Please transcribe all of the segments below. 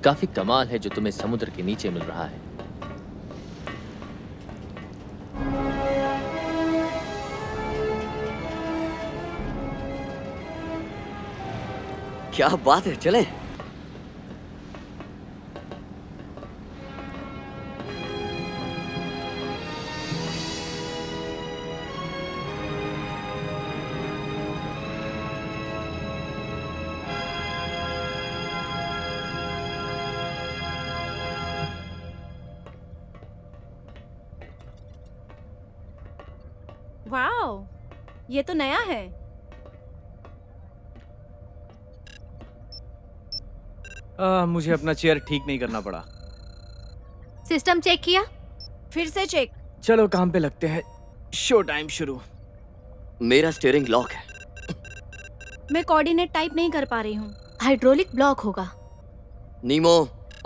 काफी कमाल है जो तुम्हें समुद्र के नीचे मिल रहा है। क्या बात है, चलें। वाओ, ये तो नया है। मुझे अपना चेयर ठीक नहीं करना पड़ा। सिस्टम चेक किया? फिर से चेक। चलो काम पे लगते हैं, शो टाइम शुरू। मेरा स्टीयरिंग लॉक है। मैं कोऑर्डिनेट टाइप नहीं कर पा रही हूँ। हाइड्रोलिक ब्लॉक होगा। नीमो,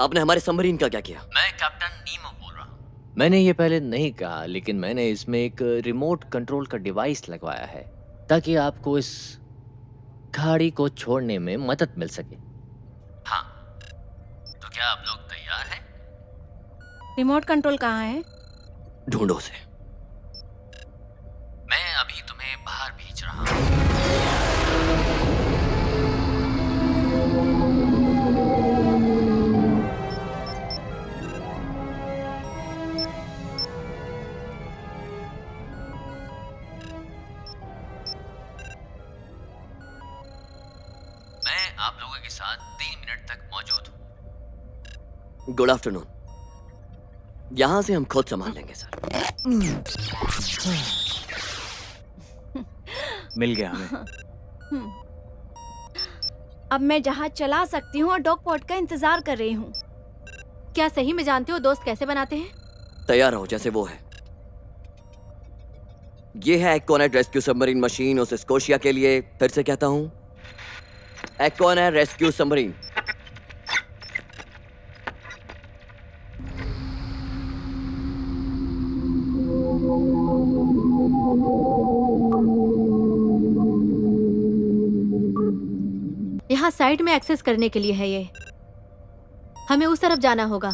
आपने हमारे सबमरीन का क्या किया? मैं कैप्टन नीमो बोल रहा हूँ। मैंने ये पहले नहीं कहा, लेकिन मैंने इसमें एक रिमोट कंट्रोल का डिवाइस लगवाया है ताकि आपको इस खाड़ी को छोड़ने में मदद मिल सके। हाँ, तो क्या आप लोग तैयार हैं? रिमोट कंट्रोल कहाँ है? ढूंढो उसे। मैं अभी तुम्हें बाहर भेज रहा हूँ। मैं आप लोगों के साथ 3 मिनट तक मौजूद हूँ। Good afternoon. यहां से हम खुद संभाल लेंगे सर। मिल गया हमें। अब मैं जहाज चला सकती हूँ और डॉग पॉट का इंतजार कर रही हूँ। क्या सही में जानते हो दोस्त कैसे बनाते हैं? तैयार रहो जैसे वो है। ये है एक्वानेट रेस्क्यू सबमरीन मशीन उस स्कोशिया के लिए। फिर से कहता हूँ, एक्वानेट रेस्क्यू सबमरीन। यहाँ साइड में एक्सेस करने के लिए है ये। हमें उस तरफ जाना होगा।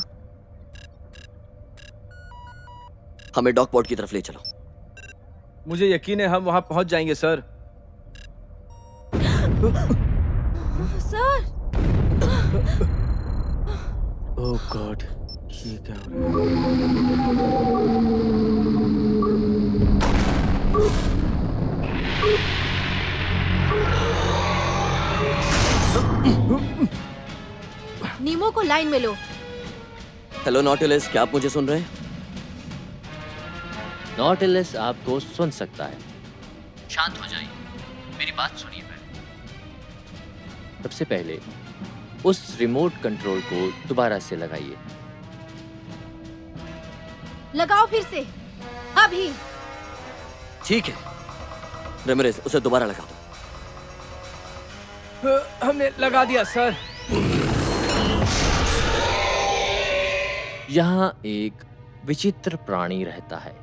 हमें डॉग पॉट की तरफ ले चलो। मुझे यकीन है हम वहां पहुंच जाएंगे सर। सर, ओह गॉड, ये क्या हो रहा है? नीमो को लाइन में लो। हेलो नॉटिलस, क्या आप मुझे सुन रहे हैं? नॉटिलस आपको सुन सकता है। शांत हो जाइए, मेरी बात सुनिए पहले। सबसे पहले उस रिमोट कंट्रोल को दोबारा से लगाइए। लगाओ फिर से, अभी। ठीक है रेमरेज, उसे दोबारा लगा दो। हमने लगा दिया सर। यहाँ एक विचित्र प्राणी रहता है।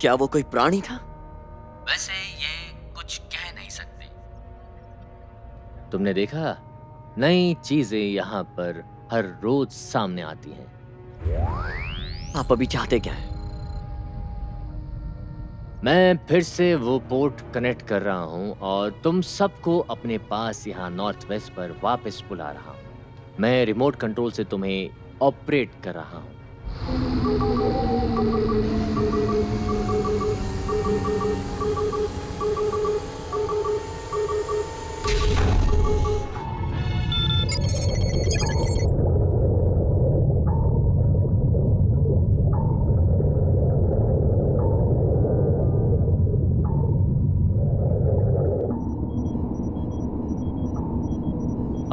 क्या वो कोई प्राणी था? वैसे ये कुछ कह नहीं सकते। तुमने देखा, नई चीजें यहाँ पर हर रोज सामने आती हैं। आप अभी चाहते क्या हैं? मैं फिर से वो पोर्ट कनेक्ट कर रहा हूँ और तुम सबको अपने पास यहाँ नॉर्थ वेस्ट पर वापस बुला रहा हूँ। मैं रिमोट कंट्रोल से तुम्हें ऑपरेट कर रहा हूँ।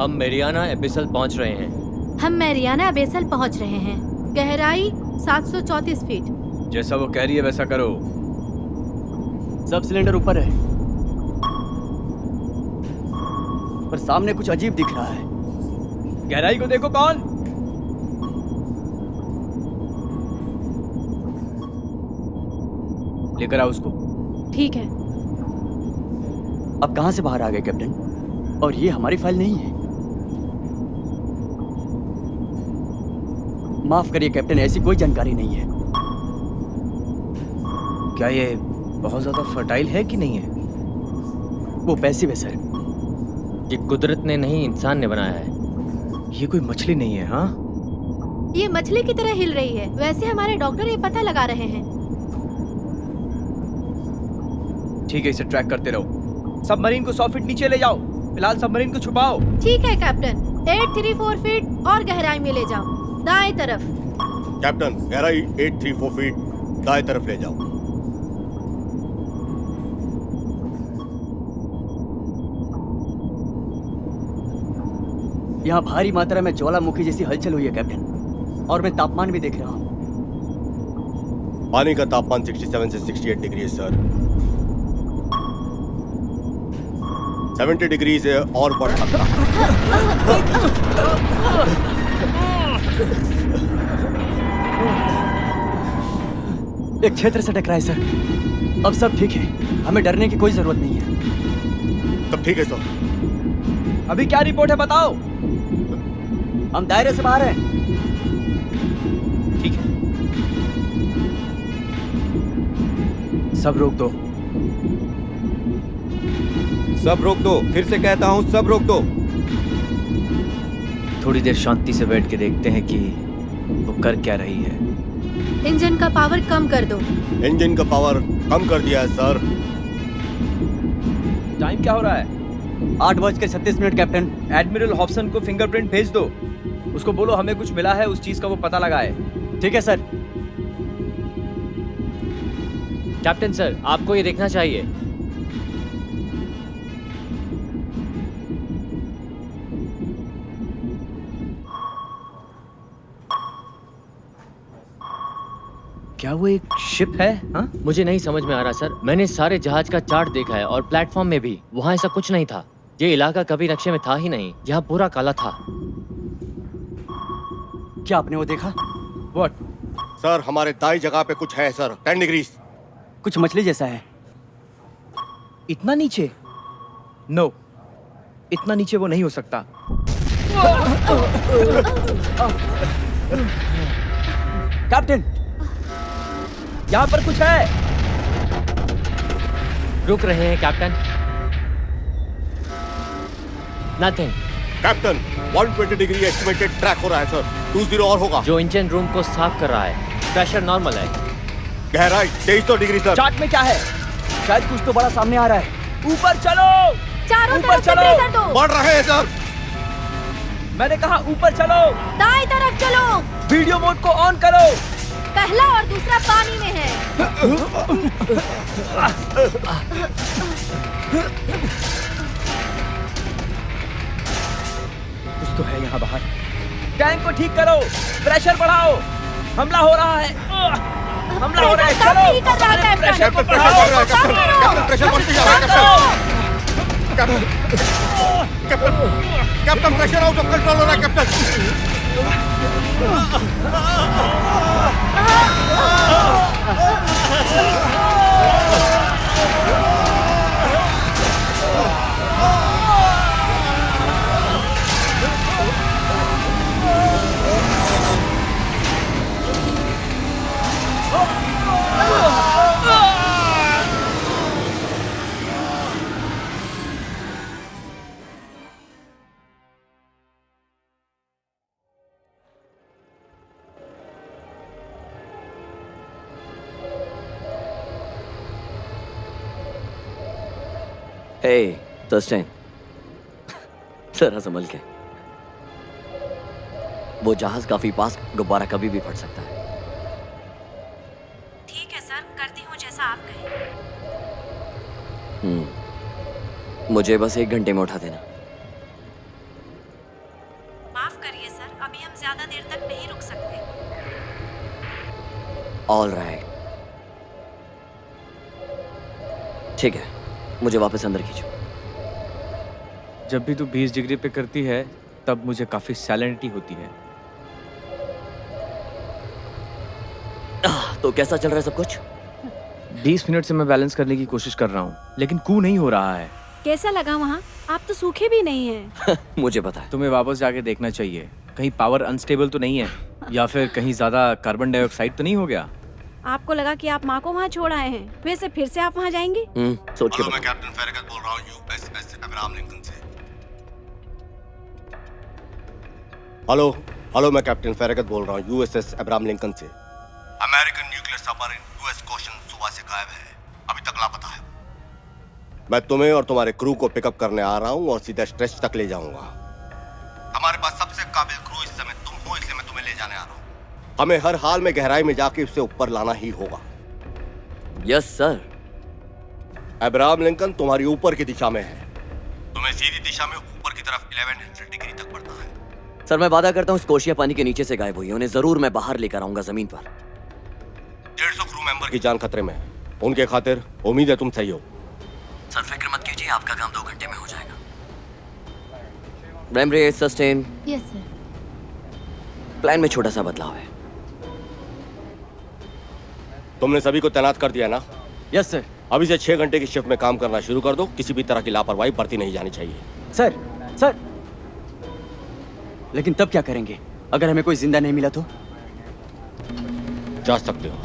हम मेरियाना एबिसल पहुंच रहे हैं। हम मैरियाना अबेसल पहुंच रहे हैं। गहराई 734 फीट। जैसा वो कह रही है वैसा करो। सब सिलेंडर ऊपर है, पर सामने कुछ अजीब दिख रहा है। गहराई को देखो कौन। लेकर आओ उसको। ठीक है। अब कहां से बाहर आ गए कैप्टन? और ये हमारी फाइल नहीं है। माफ करिए कैप्टन, ऐसी कोई जानकारी नहीं है। क्या ये बहुत ज्यादा फर्टाइल है कि नहीं है? वो पैसिव है सर। ये कुदरत ने नहीं, इंसान ने बनाया है। ये कोई मछली नहीं है, हाँ? ये मछली की तरह हिल रही है। वैसे हमारे डॉक्टर ये पता लगा रहे हैं। ठीक है, इसे ट्रैक करते रहो। सबमरीन को 100 फीट नीचे ले जाओ। फिलहाल सबमरीन को छुपाओ। ठीक है कैप्टन। 834 फीट और गहराई में ले जाओ, दाएं तरफ। कैप्टन, गहराई 834 फीट, दाएं तरफ ले जाओ। यहाँ भारी मात्रा में ज्वालामुखी जैसी हलचल हुई है कैप्टन, और मैं तापमान भी देख रहा हूँ। पानी का तापमान 67 से 68 डिग्री है सर। 70 डिग्री से और बढ़ सकता है। एक क्षेत्र से टकराए सर। अब सब ठीक है, हमें डरने की कोई जरूरत नहीं है। तब ठीक है सर। अभी क्या रिपोर्ट है बताओ। हम दायरे से बाहर हैं। ठीक है, सब रोक दो। सब रोक दो, फिर से कहता हूँ सब रोक दो। थोड़ी देर शांति से बैठ के देखते हैं कि वो कर क्या रही है। इंजन का पावर कम कर दो। इंजन का पावर कम कर दिया है सर। टाइम क्या हो रहा है? 8:36 कैप्टन। एडमिरल हॉब्सन को फिंगरप्रिंट भेज दो। उसको बोलो हमें कुछ मिला है, उस चीज का वो पता लगाए। ठीक है सर। कैप्टन सर, आपको ये देखना चाहिए। क्या वो एक शिप है? हाँ? मुझे नहीं समझ में आ रहा सर। मैंने सारे जहाज का चार्ट देखा है और प्लेटफॉर्म में भी। वहाँ ऐसा कुछ नहीं था। ये इलाका कभी नक्शे में था ही नहीं। यहाँ पूरा काला था। क्या आपने वो देखा? What? सर, हमारे दाई जगह पे कुछ है सर। 10 डिग्री। कुछ मछली जैसा है। इतना नीचे? नो, इतना नीचे वो नहीं हो सकता। कैप्टन, यहाँ पर कुछ है। रुक रहे हैं captain. Nothing. Captain, 120 degree estimated track हो रहा है सर। 20 और होगा। जो इंजन रूम को साफ कर रहा है। प्रेशर नॉर्मल है। गहराई 2300 डिग्री सर। चार्ट में क्या है? शायद कुछ तो बड़ा सामने आ रहा है। ऊपर चलो। चारों ऊपर तरफ से चलो। प्रेशर दो। बढ़ रहे हैं सर। मैंने कहा ऊपर चलो। दाएं तरफ चलो। वीडियो मोड को ऑन करो। पहला और दूसरा पानी में है। कुछ तो है यहाँ बाहर। टैंक को ठीक करो, प्रेशर बढ़ाओ। हमला हो रहा है। हमला हो रहा है। प्रेशर चलो। कम नहीं कर रहा है, प्रेशर को प्रेशर बढ़ रहा है कैप्टन। कैप्टन, प्रेशर बढ़ती जा रहा है captain. Captain, pressure out of control हो रहा है कैप्टन। हे थर्स्टेन, जरा संभल के। वो जहाज काफी पास, गुब्बारा कभी भी फट सकता है। ठीक है सर, करती हूँ जैसा आप कहें। मुझे बस 1 घंटे में उठा देना। माफ करिए सर, अभी हम ज्यादा देर तक नहीं रुक सकते। ऑल राइट, ठीक है, मुझे वापस अंदर खींचो। जब भी तू 20 डिग्री पे करती है तब मुझे काफी सैलेनिटी होती है। तो कैसा चल रहा है सब कुछ? 20 मिनट से मैं बैलेंस करने की कोशिश कर रहा हूँ, लेकिन कू नहीं हो रहा है। कैसा लगा वहाँ? आप तो सूखे भी नहीं हैं। मुझे पता है। तुम्हें वापस जाके देखना चाहिए, कहीं पावर अनस्टेबल तो नहीं है। या फिर कहीं ज्यादा कार्बन डाइऑक्साइड तो नहीं हो गया? आपको लगा कि आप माँ को वहाँ छोड़ आए हैं, वैसे फिर से आप वहाँ जाएंगे? सोच के हेलो, मैं बताओ। कैप्टन फेरगत बोल रहा हूँ यूएसएस अब्राहम लिंकन से। हेलो हेलो, मैं कैप्टन फेरगत बोल रहा हूँ यूएसएस अब्राहम लिंकन से। American nuclear submarine US coastal सुबह से गायब है, अभी तक लापता है। मैं तुम्हें और तुम्हारे क्रू को पिकअप करने आ रहा हूँ और सीधा स्ट्रेच तक ले जाऊंगा। हमारे पास सबसे काबिल क्रू इस समय तुम हो, इसलिए मैं तुम्हें ले जाने आ रहा हूँ। हमें हर हाल में गहराई में जाके उससे ऊपर लाना ही होगा। Yes sir. अब्राहम लिंकन तुम्हारी ऊपर की दिशा में है, तुम्हें सीधी दिशा में ऊपर की तरफ 1100 डिग्री तक बढ़ना है। सर मैं वादा करता हूँ स्कोशिया पानी के नीचे से गायब हुई है, उन्हें जरूर मैं बाहर लेकर आऊंगा जमीन पर। 150 क्रू मेंबर की जान खतरे में है, उनके खातिर उम्मीद है तुम सही हो। सर फिक्र मत कीजिए, आपका काम 2 घंटे में हो जाएगा। RAM rate sustain. Yes sir. Plan में छोटा सा बदलाव है। तुमने सभी को तैनात कर दिया ना? Yes sir. अभी से 6 घंटे की शिफ्ट में काम करना शुरू कर दो। किसी भी तरह की लापरवाही बरती नहीं जानी चाहिए। सर सर, लेकिन तब क्या करेंगे अगर हमें कोई जिंदा नहीं मिला तो? जा सकते हो।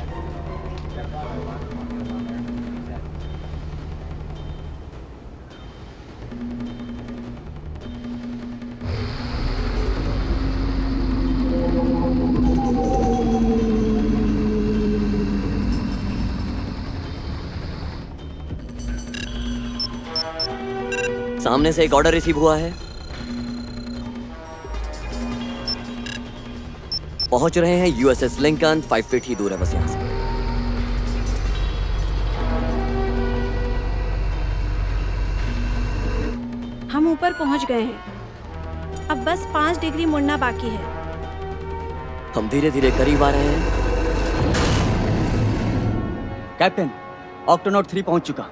सामने से एक ऑर्डर रिसीव हुआ है। पहुंच रहे हैं यूएसएस लिंकन, 5 फीट ही दूर है बस यहां से। हम ऊपर पहुँच गए हैं, अब बस 5 डिग्री मुड़ना बाकी है। हम धीरे धीरे करीब आ रहे हैं। कैप्टन, ऑक्टोनॉट 3 पहुंच चुका।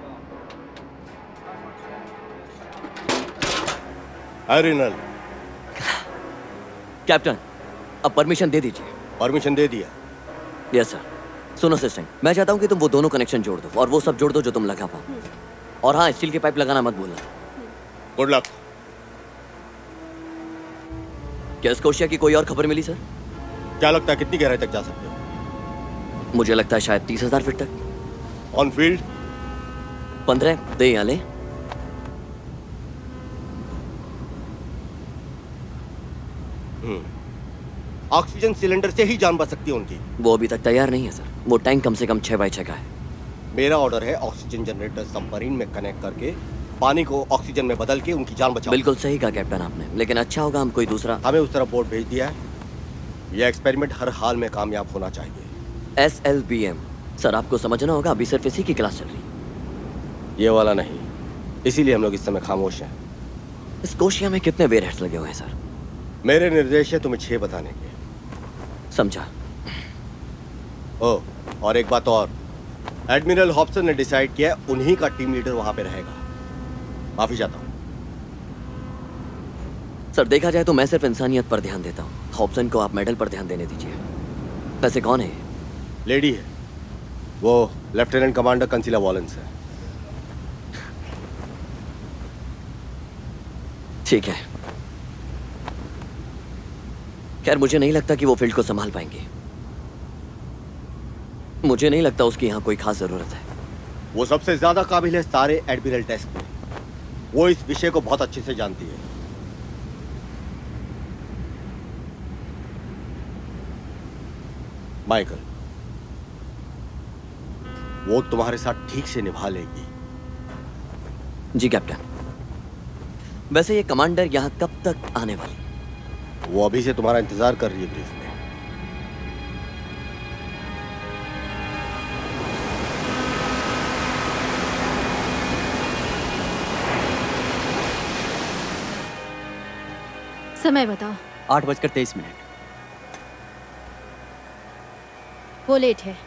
एरिनल, कैप्टन अब परमिशन दे दीजिए। परमिशन दे दिया। Yes sir. सुनो सिस्टम, मैं चाहता हूं कि तुम वो दोनों कनेक्शन जोड़ दो और वो सब जोड़ दो जो तुम लगा पाओ। और हाँ, स्टील के पाइप लगाना मत भूलना। Good luck. क्या स्कोशिया की कोई और खबर मिली सर? क्या लगता है कितनी गहराई तक जा सकते हो? मुझे लगता है शायद 30,000 फीट तक। ऑन फील्ड 15 दे या ले। ऑक्सीजन सिलेंडर से ही जान बच सकती है उनकी। वो अभी तक तैयार नहीं है सर। वो टैंक कम से कम 6x6 का है। मेरा ऑर्डर है ऑक्सीजन जनरेटर सबमरीन में कनेक्ट करके पानी को ऑक्सीजन में बदल के उनकी जान बचाओ। बिल्कुल सही कहा कैप्टन आपने, लेकिन अच्छा होगा हम कोई दूसरा। हमें उस तरफ बोर्ड भेज दिया है। यह एक्सपेरिमेंट हर हाल में कामयाब होना चाहिए। SLBM सर, आपको समझना होगा अभी सिर्फ इसी की क्लास चल रही है। ये वाला नहीं, इसीलिए हम लोग इस समय खामोश हैं। स्कोशिया में कितने वेयरहेड्स लगे हुए हैं सर? मेरे निर्देश है तुम्हें 6 बताने के। समझा। ओ, और एक बात और, एडमिरल हॉब्सन ने डिसाइड किया है उन्हीं का टीम लीडर वहां पे रहेगा। माफी चाहता हूँ। सर देखा जाए तो मैं सिर्फ इंसानियत पर ध्यान देता हूँ। हॉब्सन को आप मेडल पर ध्यान देने दीजिए। वैसे कौन है ये? लेडी है, वो लेफ्टिनेंट कमांडर कंसिला वॉलेंस है। ठीक है। खैर मुझे नहीं लगता कि वो फील्ड को संभाल पाएंगे। मुझे नहीं लगता उसकी यहाँ कोई खास जरूरत है। वो सबसे ज्यादा काबिल है सारे एडमिरल डेस्क में। वो इस विषय को बहुत अच्छे से जानती है। माइकल, वो तुम्हारे साथ ठीक से निभा लेगी। जी कैप्टन। वैसे ये कमांडर यहाँ कब तक आने वाली? वो अभी से तुम्हारा इंतजार कर रही है ब्रीफ में। समय बताओ। 8:23। वो लेट है।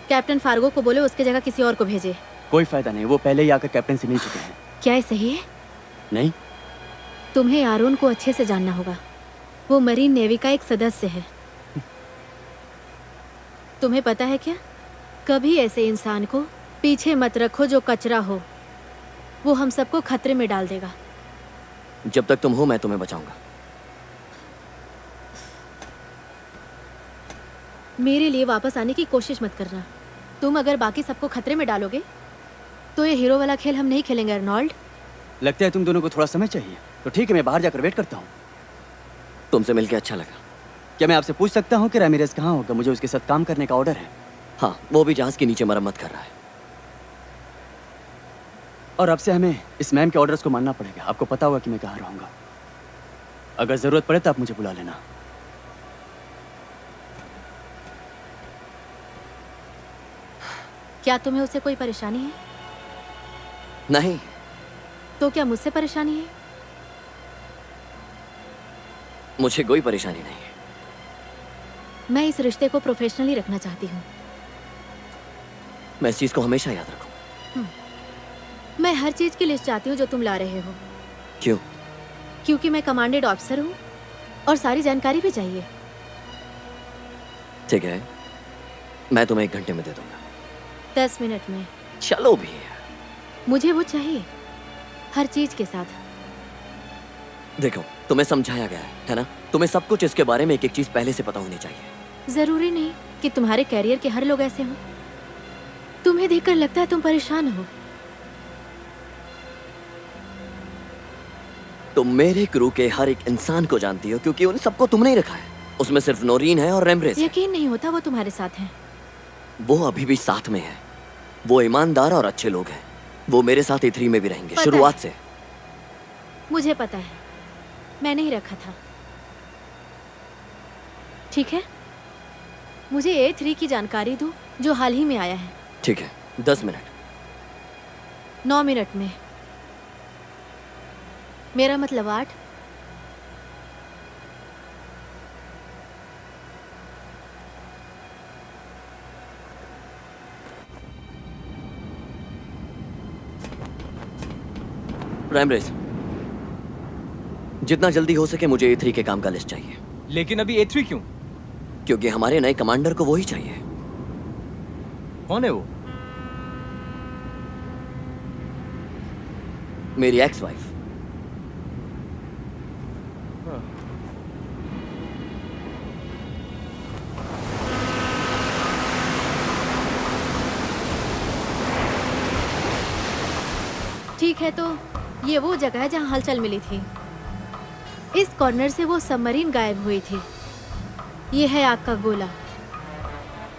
कैप्टन फार्गो को बोले उसकी जगह किसी और को भेजे। कोई फायदा नहीं, वो पहले ही आकर कैप्टन से मिल चुके हैं। क्या ये सही है? नहीं, तुम्हें आरोन को अच्छे से जानना होगा। वो मरीन नेवी का एक सदस्य है। तुम्हें पता है क्या, कभी ऐसे इंसान को पीछे मत रखो जो कचरा हो। वो हम सबको खतरे में डाल देगा। जब तक तुम हो मैं तुम्हें बचाऊंगा। मेरे लिए वापस आने की कोशिश मत करना। तुम अगर बाकी सबको खतरे में डालोगे तो ये हीरो वाला खेल हम नहीं खेलेंगे अर्नोल्ड। लगता है तुम दोनों को थोड़ा समय चाहिए, तो ठीक है, मैं बाहर जाकर वेट करता हूँ। तुमसे मिलकर अच्छा लगा। क्या मैं आपसे पूछ सकता हूँ कि रामिरेज कहाँ होगा? मुझे उसके साथ काम करने का ऑर्डर है। हाँ, वो भी जहाज के नीचे मरम्मत कर रहा है। और अब से हमें इस मैम के ऑर्डर्स को मानना पड़ेगा। आपको पता होगा कि मैं कहाँ रहूँगा। अगर जरूरत पड़े तो आप मुझे बुला लेना। क्या तुम्हें उससे कोई परेशानी है? नहीं, तो क्या मुझसे परेशानी है? मुझे कोई परेशानी नहीं है। मैं इस रिश्ते को प्रोफेशनली रखना चाहती हूँ। मैं इस चीज को हमेशा याद रखूं। मैं हर चीज की लिस्ट चाहती हूँ जो तुम ला रहे हो, क्यों? क्योंकि मैं कमांडेड ऑफिसर हूँ और सारी जानकारी भी चाहिए। ठीक है, मैं तुम्हें 1 घंटे में दे दूंगा। 10 मिनट में। चलो भी। मुझे वो चाहिए, हर चीज के साथ। देखो, तुम्हें समझाया गया है ना? तुम्हें सब कुछ इसके बारे में एक एक चीज पहले से पता होनी चाहिए। जरूरी नहीं कि तुम्हारे कैरियर के हर लोग ऐसे हों। तुम्हें देखकर लगता है तुम परेशान हो। तुम मेरे क्रू के हर एक इंसान को जानती हो, क्योंकि उन सबको तुमने ही रखा है। उसमें सिर्फ नोरीन है और रेमरेज है। यकीन नहीं होता वो तुम्हारे साथ हैं। वो अभी भी साथ में है। वो ईमानदार और अच्छे लोग हैं। वो मेरे साथ E3 में भी रहेंगे पता शुरुआत है। से। मुझे पता है, मैंने ही रखा था। ठीक है, मुझे A3 की जानकारी दो जो हाल ही में आया है। ठीक है, 10 मिनट। 9 मिनट में। मेरा मतलब 8। रेमरेज, जितना जल्दी हो सके मुझे E3 के काम का लिस्ट चाहिए, लेकिन अभी A3 क्यों? क्योंकि हमारे नए कमांडर को वही चाहिए। कौन है वो? मेरी एक्स वाइफ। ठीक है, तो ये वो जगह है जहाँ हलचल मिली थी। इस कॉर्नर से वो सबमरीन गायब हुई थी। ये है आग का गोला।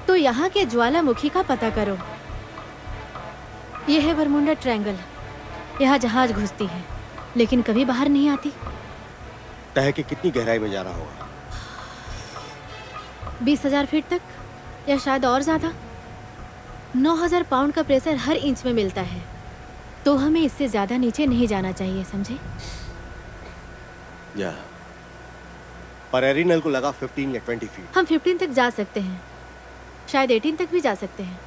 तो यहाँ के ज्वालामुखी का पता करो। ये है बरमुंडा ट्रायंगल। यहाँ जहाज घुसती है लेकिन कभी बाहर नहीं आती। तह की कितनी गहराई में जा रहा होगा? 20,000 फीट तक, या शायद और ज्यादा। 9,000 पाउंड का प्रेशर हर इंच में मिलता है, तो हमें इससे ज्यादा नीचे नहीं जाना चाहिए, समझे? या पर एरिनल को लगा 15 या 20 फीट। हम 15 तक जा सकते हैं, शायद 18 तक भी जा सकते हैं।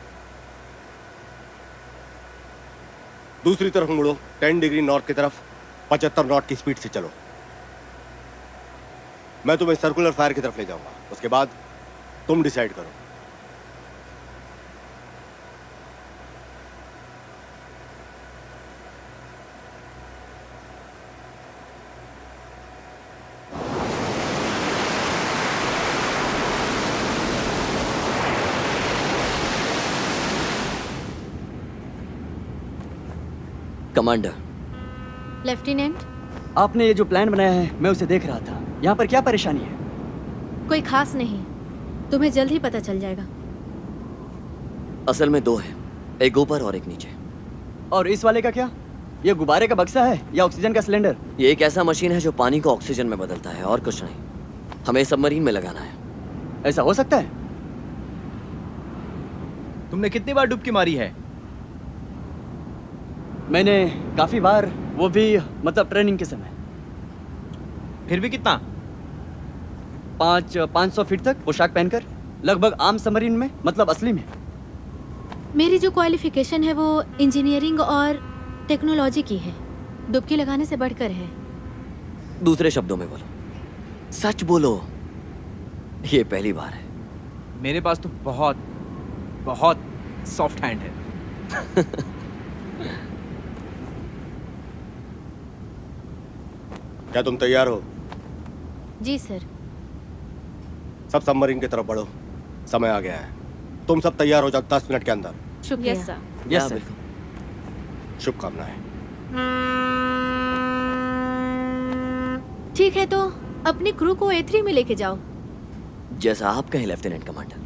दूसरी तरफ मुड़ो, 10 डिग्री नॉर्थ की तरफ, 75 नॉट की स्पीड से चलो। मैं तुम्हें सर्कुलर फायर की तरफ ले जाऊंगा, उसके बाद तुम डिसाइड करो। कमांडर। लेफ्टिनेंट, आपने ये जो प्लान बनाया है मैं उसे देख रहा था। यहाँ पर क्या परेशानी है? कोई खास नहीं, तुम्हें जल्द ही पता चल जाएगा। असल में 2 हैं, एक ऊपर और एक नीचे। और इस वाले का क्या? ये गुब्बारे का बक्सा है या ऑक्सीजन का सिलेंडर? ये एक ऐसा मशीन है जो पानी को ऑक्सीजन में बदलता है, और कुछ नहीं। हमें सबमरीन में लगाना है। ऐसा हो सकता है? तुमने कितनी बार डुबकी मारी है? मैंने काफी बार, वो भी मतलब ट्रेनिंग के समय। फिर भी कितना? 500 फीट तक पोशाक पहनकर, लगभग आम सबमरीन में, मतलब असली में। मेरी जो क्वालिफिकेशन है वो इंजीनियरिंग और टेक्नोलॉजी की है, डुबकी लगाने से बढ़कर है। दूसरे शब्दों में बोलो, सच बोलो। ये पहली बार है। मेरे पास तो बहुत बहुत सॉफ्ट हैंड है। क्या तुम तैयार हो? जी सर। सब सबमरीन की तरफ बढ़ो। समय आ गया है, तुम सब तैयार हो जाओ 10 मिनट के अंदर। शुक्रिया। Yes sir. यस हाँ, सर। बिल्कुल। शुभकामनाएं। ठीक है, तो अपनी क्रू को A3 में लेके जाओ। जैसा आप कहें लेफ्टिनेंट कमांडर।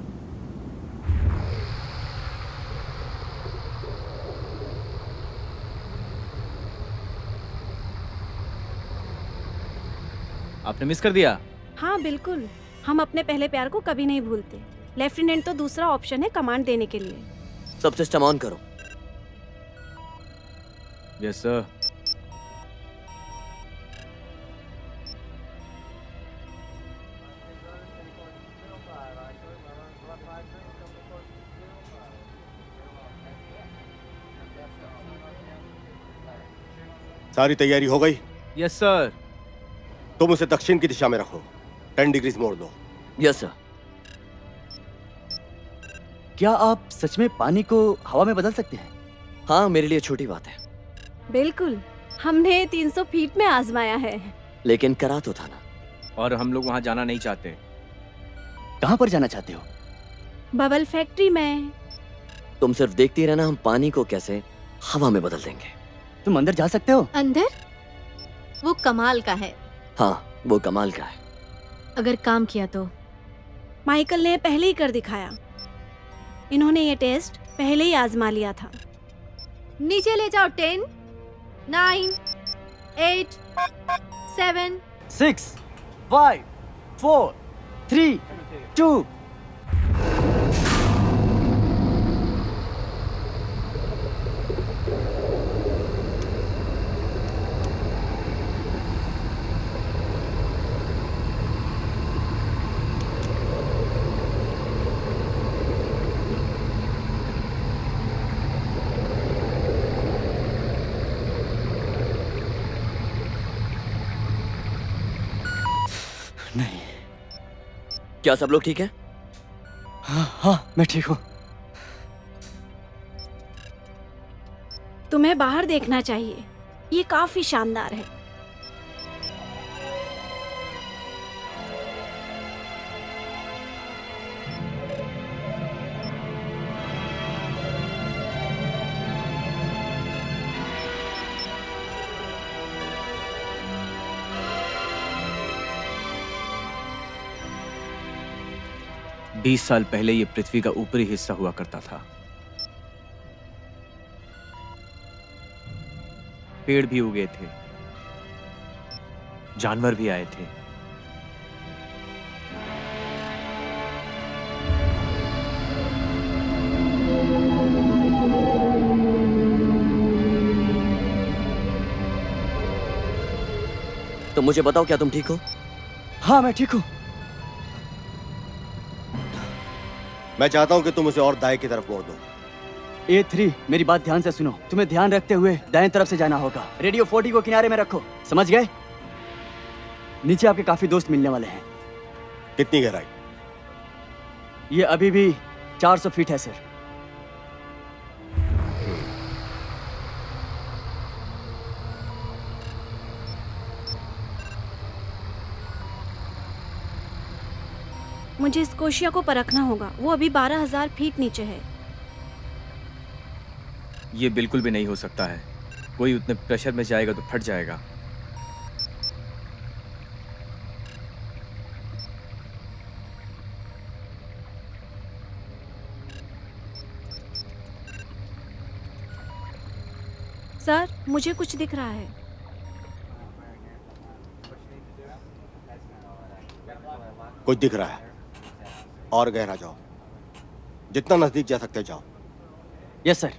आपने मिस कर दिया। हाँ बिल्कुल, हम अपने पहले प्यार को कभी नहीं भूलते। लेफ्टिनेंट तो दूसरा ऑप्शन है कमांड देने के लिए। सब सिस्टम ऑन करो। Yes sir. सारी तैयारी हो गई? Yes sir. तुम उसे दक्षिण की दिशा में रखो, 10 डिग्रीज मोड़ दो। Yes sir. क्या आप सच में पानी को हवा में बदल सकते हैं? हाँ, मेरे लिए छोटी बात है, बिल्कुल, हमने 300 फीट में आजमाया है। लेकिन करा तो था ना। और हम लोग वहां जाना नहीं चाहते। कहाँ पर जाना चाहते हो? बबल फैक्ट्री में। तुम सिर्फ देखती रहना, हम पानी को कैसे हवा में बदल देंगे। तुम अंदर जा सकते हो? अंदर? वो कमाल का है। हाँ, वो कमाल का है। अगर काम किया तो। माइकल ने पहले ही कर दिखाया। इन्होंने ये टेस्ट पहले ही आजमा लिया था। नीचे ले जाओ। 10, 9, 8, 7। 6, 5, 4, 3, 2। नहीं। क्या सब लोग ठीक है? हाँ, मैं ठीक हूँ। तुम्हें बाहर देखना चाहिए, ये काफी शानदार है। बीस साल पहले ये पृथ्वी का ऊपरी हिस्सा हुआ करता था। पेड़ भी उगे थे, जानवर भी आए थे। तो मुझे बताओ, क्या तुम ठीक हो? हाँ, मैं ठीक हूँ। मैं चाहता हूं कि तुम उसे और दाएं की तरफ मोड़ दो। A3, मेरी बात ध्यान से सुनो। तुम्हें ध्यान रखते हुए दाएं तरफ से जाना होगा। रेडियो 40 को किनारे में रखो, समझ गए? नीचे आपके काफी दोस्त मिलने वाले हैं। कितनी गहराई? ये अभी भी 400 फीट है सर। मुझे स्कोशिया को परखना होगा, वो अभी 12,000 फीट नीचे है। ये बिल्कुल भी नहीं हो सकता है। कोई उतने प्रेशर में जाएगा तो फट जाएगा। सर, मुझे कुछ दिख रहा है। कुछ दिख रहा है? और गहरा जाओ, जितना नजदीक जा सकते जाओ। Yes sir.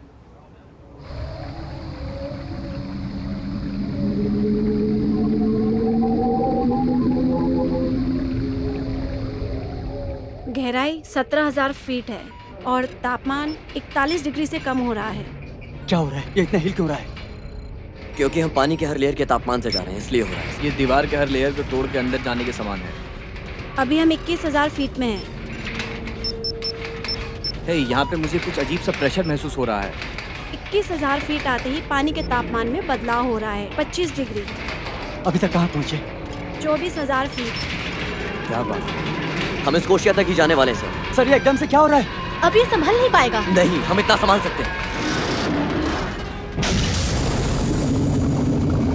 गहराई 17,000 फीट है और तापमान 41 डिग्री से कम हो रहा है। क्या हो रहा है? ये इतना हिल क्यों रहा है? क्योंकि हम पानी के हर लेयर के तापमान से जा रहे हैं, इसलिए हो रहा है। ये दीवार के हर लेयर को तोड़ के अंदर जाने के समान है। अभी हम 21,000 फीट में हैं। हे, यहाँ पे मुझे कुछ अजीब सा प्रेशर महसूस हो रहा है। 21,000 फीट आते ही पानी के तापमान में बदलाव हो रहा है, 25 डिग्री। अभी तक कहाँ पहुँचे? 24,000 फीट। क्या बात है? हम स्कोशिया तक ही जाने वाले हैं सर। सर ये एकदम से क्या हो रहा है? अब ये संभल नहीं पाएगा। नहीं, हम इतना संभाल सकते हैं।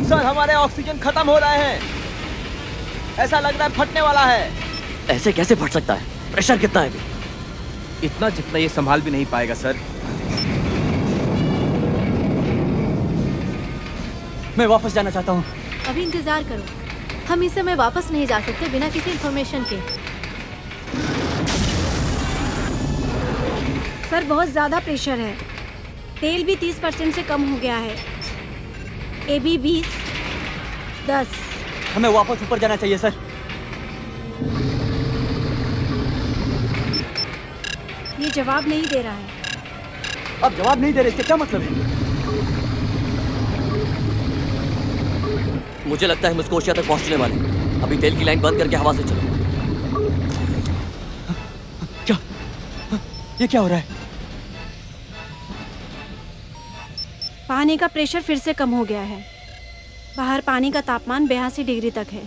सर हमारे ऑक्सीजन खत्म हो रहे हैं, ऐसा लग रहा है फटने वाला है। ऐसे कैसे फट सकता है? प्रेशर कितना है अभी? इतना जितना ये संभाल भी नहीं पाएगा सर। मैं वापस जाना चाहता हूँ। अभी इंतजार करो, हम इस समय वापस नहीं जा सकते बिना किसी इंफॉर्मेशन के। सर बहुत ज़्यादा प्रेशर है, तेल भी 30% से कम हो गया है। AB 20, 10। हमें वापस ऊपर जाना चाहिए सर। ये जवाब नहीं दे रहा है। अब जवाब नहीं दे रहे, इसका क्या मतलब है? मुझे लगता है हम स्कोशिया तक पहुंचने वाले हैं। अभी तेल की लाइन बंद करके हवा से चलो। क्या? ये क्या हो रहा है? पानी का प्रेशर फिर से कम हो गया है। बाहर पानी का तापमान 82 डिग्री तक है।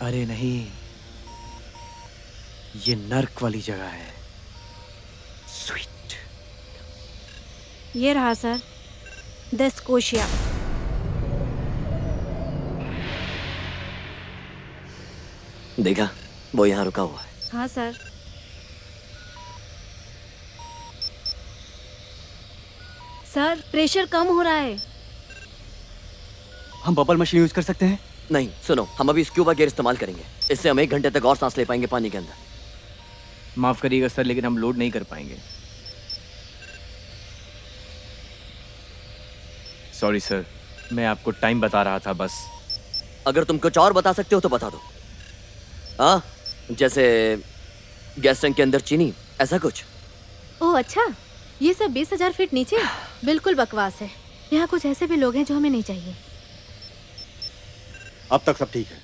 अरे नहीं, ये नर्क वाली जगह है। स्वीट। ये रहा सर, द स्कोशिया। देखा, वो यहाँ रुका हुआ है। हाँ सर। सर प्रेशर कम हो रहा है। हम बबल मशीन यूज कर सकते हैं? नहीं, सुनो, हम अभी स्क्यूबा गियर इस्तेमाल करेंगे। इससे हम 1 घंटे तक और सांस ले पाएंगे पानी के अंदर। माफ करिएगा सर, लेकिन हम लोड नहीं कर पाएंगे। सॉरी सर, मैं आपको टाइम बता रहा था बस। अगर तुम कुछ और बता सकते हो तो बता दो। हाँ, जैसे गैस टैंक के अंदर चीनी, ऐसा कुछ। ओह अच्छा, ये सब 20,000 फीट नीचे? बिल्कुल बकवास है। यहाँ कुछ ऐसे भी लोग हैं जो हमें नहीं चाहिए। अब तक सब ठीक है?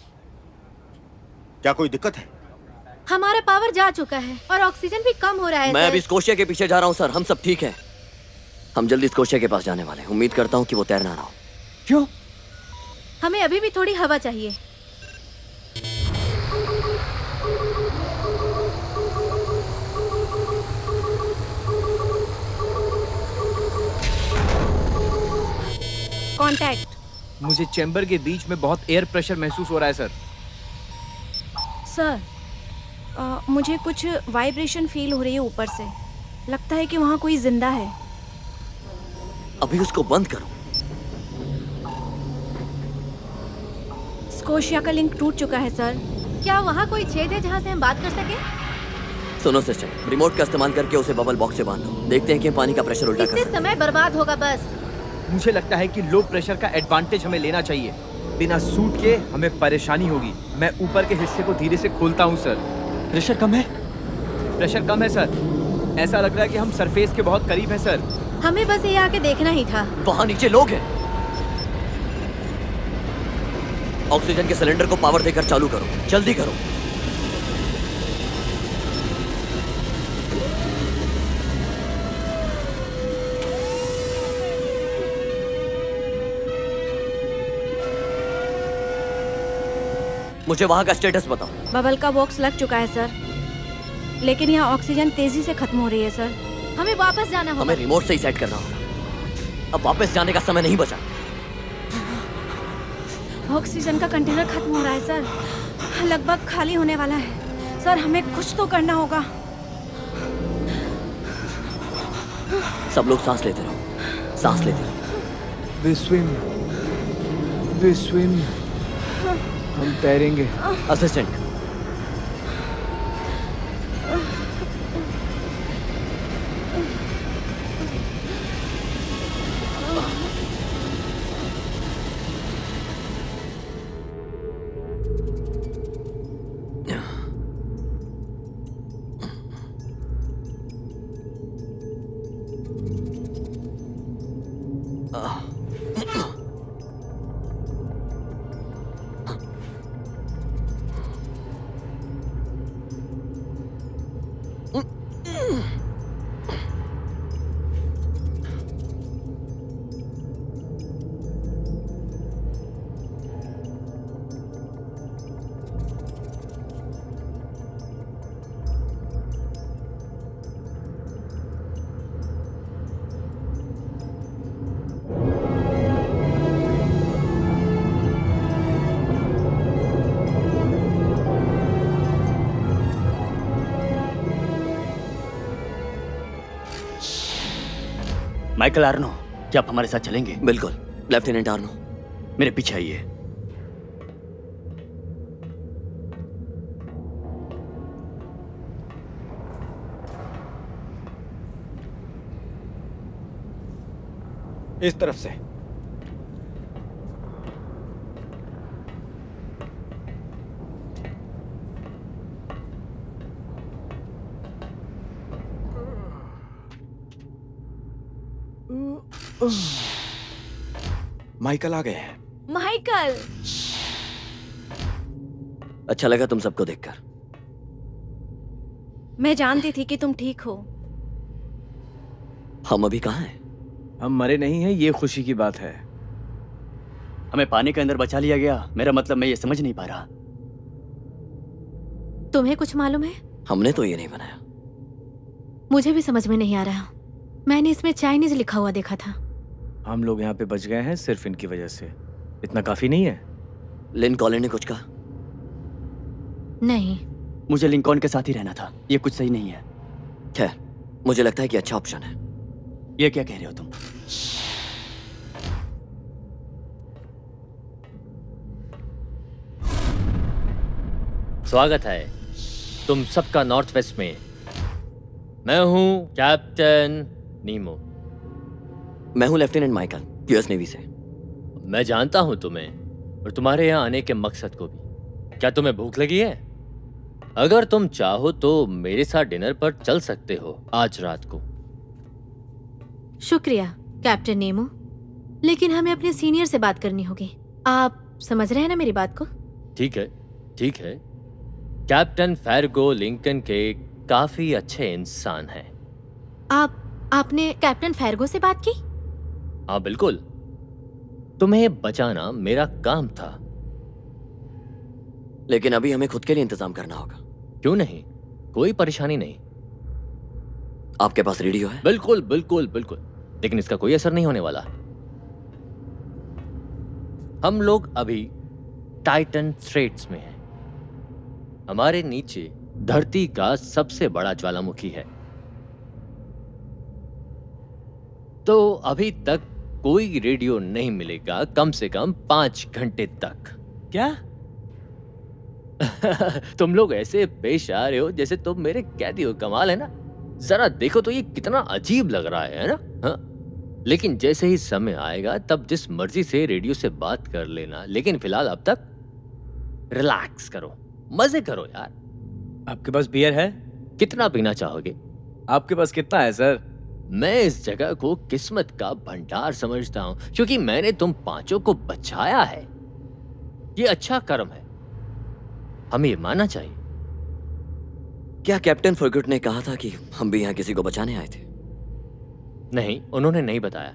क्या कोई दिक्कत है? हमारा पावर जा चुका है और ऑक्सीजन भी कम हो रहा है। मैं सर। अभी स्कोशिया के पीछे जा रहा हूँ सर। हम सब ठीक है। हम जल्दी स्कोशिया के पास जाने वाले हैं। उम्मीद करता हूँ कि वो तैरना ना हो। क्यों? हमें अभी भी थोड़ी हवा चाहिए। कांटेक्ट। मुझे चैम्बर के बीच में बहुत एयर प्रेशर महसूस हो रहा है सर। सर मुझे कुछ वाइब्रेशन फील हो रही है ऊपर से। लगता है कि वहाँ कोई जिंदा है। अभी उसको बंद करो। स्कोशिया का लिंक टूट चुका है सर। क्या वहाँ कोई छेद है जहाँ से हम बात कर सके? सुनो सिस्टर, रिमोट का इस्तेमाल करके उसे बबल बॉक्स से बांध दो। देखते हैं कि हम पानी का प्रेशर उल्टा कर इससे सकते हैं। समय बर्बाद होगा बस। मुझे लगता है कि लो प्रेशर का एडवांटेज हमें लेना चाहिए। बिना सूट के हमें परेशानी होगी। मैं ऊपर के हिस्से को धीरे से खोलता हूँ सर। प्रेशर कम है? प्रेशर कम है सर। ऐसा लग रहा है कि हम सरफेस के बहुत करीब हैं सर। हमें बस ये आके देखना ही था। वहां नीचे लोग हैं। ऑक्सीजन के सिलेंडर को पावर देकर चालू करो। जल्दी करो। मुझे वहां का स्टेटस बताओ। बबल का बॉक्स लग चुका है सर, लेकिन यहाँ ऑक्सीजन तेजी से खत्म हो रही है सर। हमें वापस जाना होगा। हमें रिमोट से ही सेट करना होगा। अब वापस जाने का समय नहीं बचा। ऑक्सीजन का कंटेनर खत्म हो रहा है सर। लगभग खाली होने वाला है सर। हमें कुछ तो करना होगा। सब लोग सांस लेते रहो, सांस लेते रहो। वी स्विम, हम तैरेंगे। असिस्टेंट, माइकल आर्नो, क्या आप हमारे साथ चलेंगे? बिल्कुल लेफ्टिनेंट आर्नो। मेरे पीछे आइए। इस तरफ से। माइकल आ गए हैं। माइकल, अच्छा लगा तुम सबको देखकर। मैं जानती थी कि तुम ठीक हो। हम अभी कहाँ हैं? हम मरे नहीं हैं, ये खुशी की बात है। हमें पानी के अंदर बचा लिया गया। मेरा मतलब मैं ये समझ नहीं पा रहा। तुम्हें कुछ मालूम है? हमने तो ये नहीं बनाया। मुझे भी समझ में नहीं आ रहा। मैंने इसमें चाइनीज लिखा हुआ देखा था। हम लोग यहाँ पे बच गए हैं सिर्फ इनकी वजह से। इतना काफी नहीं है? लिन कॉलिन ने कुछ कहा? नहीं। मुझे लिंकॉन के साथ ही रहना था। ये कुछ सही नहीं है। खैर, मुझे लगता है कि अच्छा ऑप्शन है। ये क्या कह रहे हो तुम? स्वागत है तुम सबका नॉर्थ वेस्ट में। मैं हूं कैप्टन नीमो। मैं हूँ लेफ्टिनेंट माइकल, यूएस नेवी से। मैं जानता हूं तुम्हें और तुम्हारे यहाँ आने के मकसद को भी। क्या तुम्हें भूख लगी है? अगर तुम चाहो तो मेरे साथ डिनर पर चल सकते हो आज रात को। शुक्रिया कैप्टन नेमो, लेकिन हमें अपने सीनियर से बात करनी होगी। आप समझ रहे हैं ना मेरी बात को? ठीक है, ठीक है। कैप्टन फैरगो लिंकन के काफी अच्छे इंसान हैं। आपने कैप्टन फैरगो से बात की? हाँ बिल्कुल। तुम्हें बचाना मेरा काम था। लेकिन अभी हमें खुद के लिए इंतजाम करना होगा। क्यों नहीं, कोई परेशानी नहीं। आपके पास रेडियो है? बिल्कुल बिल्कुल बिल्कुल, लेकिन इसका कोई असर नहीं होने वाला। हम लोग अभी टाइटन स्ट्रेट्स में हैं। हमारे नीचे धरती का सबसे बड़ा ज्वालामुखी है। तो अभी तक कोई रेडियो नहीं मिलेगा, कम से कम 5 घंटे तक। क्या? तुम लोग ऐसे पेश आ रहे हो जैसे तुम मेरे कैदी हो। कमाल है ना। जरा देखो तो ये कितना अजीब लग रहा है ना? हाँ? लेकिन जैसे ही समय आएगा तब जिस मर्जी से रेडियो से बात कर लेना। लेकिन फिलहाल अब तक रिलैक्स करो, मजे करो यार। आपके पास बियर है? कितना पीना चाहोगे? आपके पास कितना है सर? मैं इस जगह को किस्मत का भंडार समझता हूं, क्योंकि मैंने तुम पांचों को बचाया है। ये अच्छा कर्म है, हमें ये मानना चाहिए। क्या कैप्टन फर्गुट ने कहा था कि हम भी यहाँ किसी को बचाने आए थे? नहीं, उन्होंने नहीं बताया।